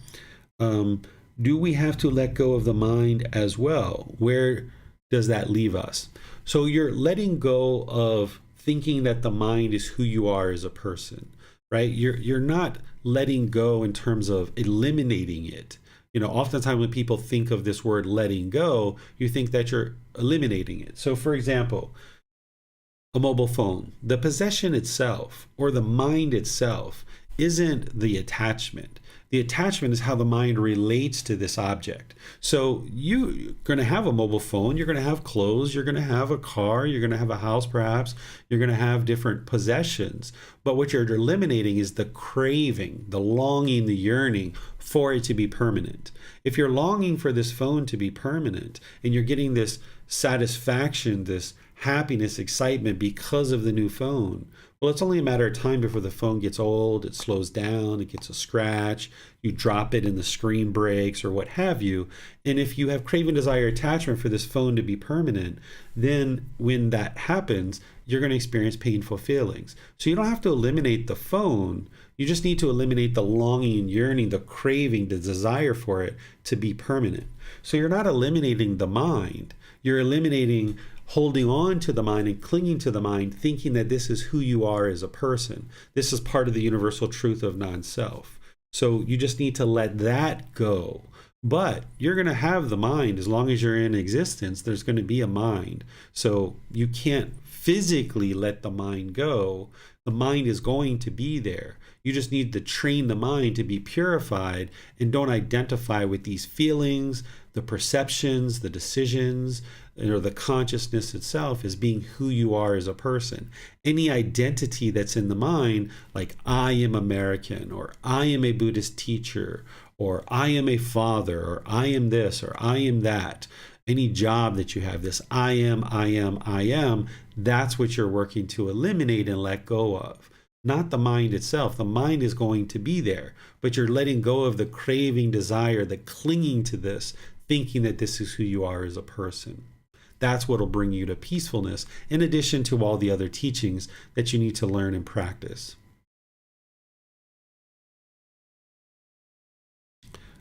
Do we have to let go of the mind as well? Where does that leave us? So you're letting go of thinking that the mind is who you are as a person, right? You're not letting go in terms of eliminating it. You know, oftentimes when people think of this word letting go, you think that you're eliminating it. So for example, a mobile phone, the possession itself or the mind itself isn't the attachment. The attachment is how the mind relates to this object. So you're going to have a mobile phone, you're going to have clothes, you're going to have a car, you're going to have a house perhaps, you're going to have different possessions. But what you're eliminating is the craving, the longing, the yearning for it to be permanent. If you're longing for this phone to be permanent and you're getting this satisfaction, this happiness, excitement because of the new phone, well, it's only a matter of time before the phone gets old, it slows down, it gets a scratch, you drop it and the screen breaks or what have you. And if you have craving, desire, attachment for this phone to be permanent, then when that happens, you're going to experience painful feelings. So you don't have to eliminate the phone. You just need to eliminate the longing and yearning, the craving, the desire for it to be permanent. So you're not eliminating the mind. You're eliminating holding on to the mind and clinging to the mind, thinking that this is who you are as a person. This is part of the universal truth of non-self. So you just need to let that go. But you're going to have the mind as long as you're in existence. There's going to be a mind. So you can't physically let the mind go. The mind is going to be there. You just need to train the mind to be purified and don't identify with these feelings, the perceptions, the decisions, or the consciousness itself as being who you are as a person. Any identity that's in the mind, like I am American, or I am a Buddhist teacher, or I am a father, or I am this, or I am that, any job that you have, this I am, that's what you're working to eliminate and let go of. Not the mind itself. The mind is going to be there, but you're letting go of the craving, desire, the clinging to this, thinking that this is who you are as a person. That's what will bring you to peacefulness, in addition to all the other teachings that you need to learn and practice.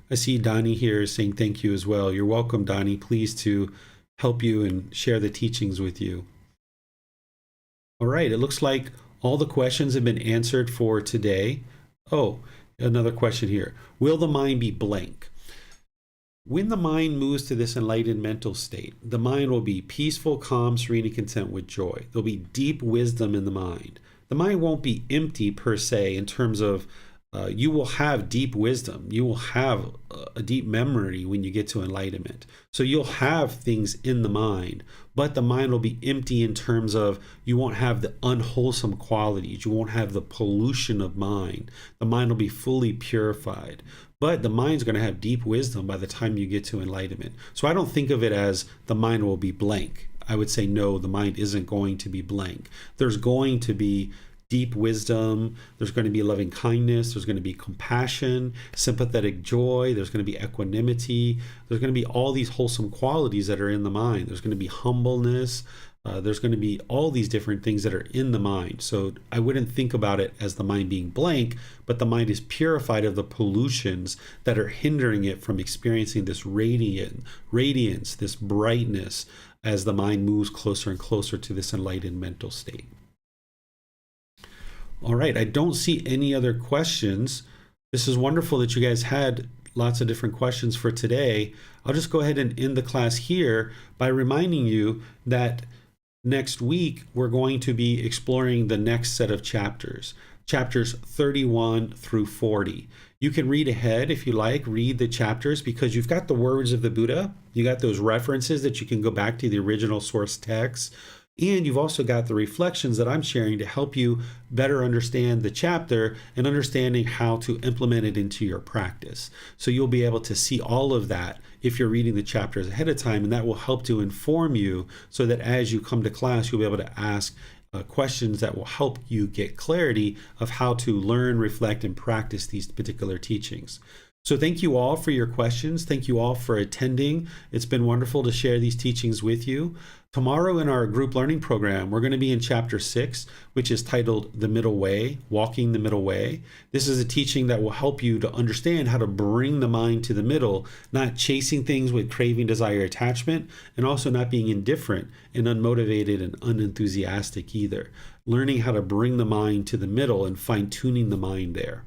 I see Donnie here saying thank you as well. You're welcome, Donnie. Pleased to help you and share the teachings with you. All right, it looks like all the questions have been answered for today. Oh, another question here. Will the mind be blank? When the mind moves to this enlightened mental state, the mind will be peaceful, calm, serene, and content with joy. There'll be deep wisdom in the mind. The mind won't be empty per se in terms of you will have deep wisdom. You will have a deep memory when you get to enlightenment. So you'll have things in the mind, but the mind will be empty in terms of you won't have the unwholesome qualities. You won't have the pollution of mind. The mind will be fully purified. But the mind's going to have deep wisdom by the time you get to enlightenment. So I don't think of it as the mind will be blank. I would say no, the mind isn't going to be blank. There's going to be deep wisdom, there's going to be loving kindness, there's going to be compassion, sympathetic joy, there's going to be equanimity, there's going to be all these wholesome qualities that are in the mind. There's going to be humbleness, there's going to be all these different things that are in the mind. So I wouldn't think about it as the mind being blank, but the mind is purified of the pollutions that are hindering it from experiencing this radiance, this brightness, as the mind moves closer and closer to this enlightened mental state. All right, I don't see any other questions. This is wonderful that you guys had lots of different questions for today. I'll just go ahead and end the class here by reminding you that next week we're going to be exploring the next set of chapters 31 through 40. You can read ahead if you like, read the chapters, because you've got the words of the Buddha. You got those references that you can go back to the original source text. And you've also got the reflections that I'm sharing to help you better understand the chapter and understanding how to implement it into your practice. So you'll be able to see all of that if you're reading the chapters ahead of time, and that will help to inform you so that as you come to class, you'll be able to ask questions that will help you get clarity of how to learn, reflect, and practice these particular teachings. So thank you all for your questions. Thank you all for attending. It's been wonderful to share these teachings with you. Tomorrow in our group learning program, we're going to be in chapter 6, which is titled The Middle Way, Walking the Middle Way. This is a teaching that will help you to understand how to bring the mind to the middle, not chasing things with craving, desire, attachment, and also not being indifferent and unmotivated and unenthusiastic either. Learning how to bring the mind to the middle and fine-tuning the mind there.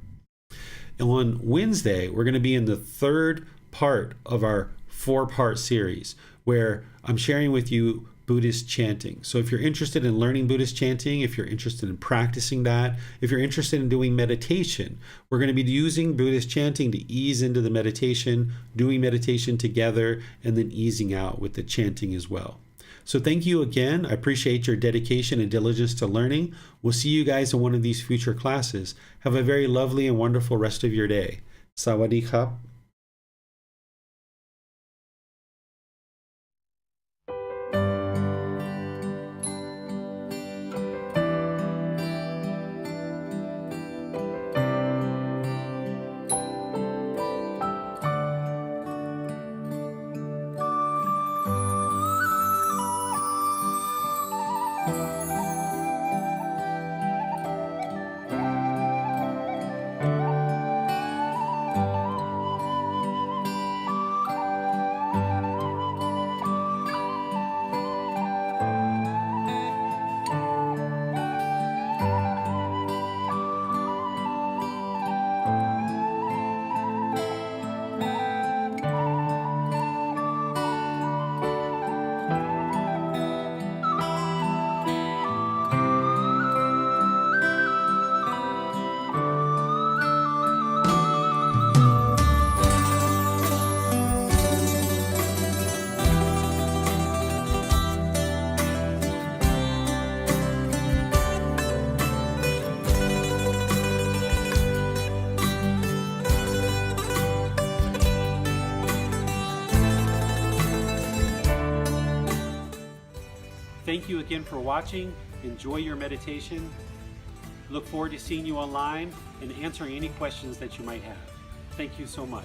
On Wednesday, we're going to be in the third part of our 4-part series where I'm sharing with you Buddhist chanting. So if you're interested in learning Buddhist chanting, if you're interested in practicing that, if you're interested in doing meditation, we're going to be using Buddhist chanting to ease into the meditation, doing meditation together, and then easing out with the chanting as well. So thank you again. I appreciate your dedication and diligence to learning. We'll see you guys in one of these future classes. Have a very lovely and wonderful rest of your day. Sawadee krap. Thank you again for watching. Enjoy your meditation. Look forward to seeing you online and answering any questions that you might have. Thank you so much.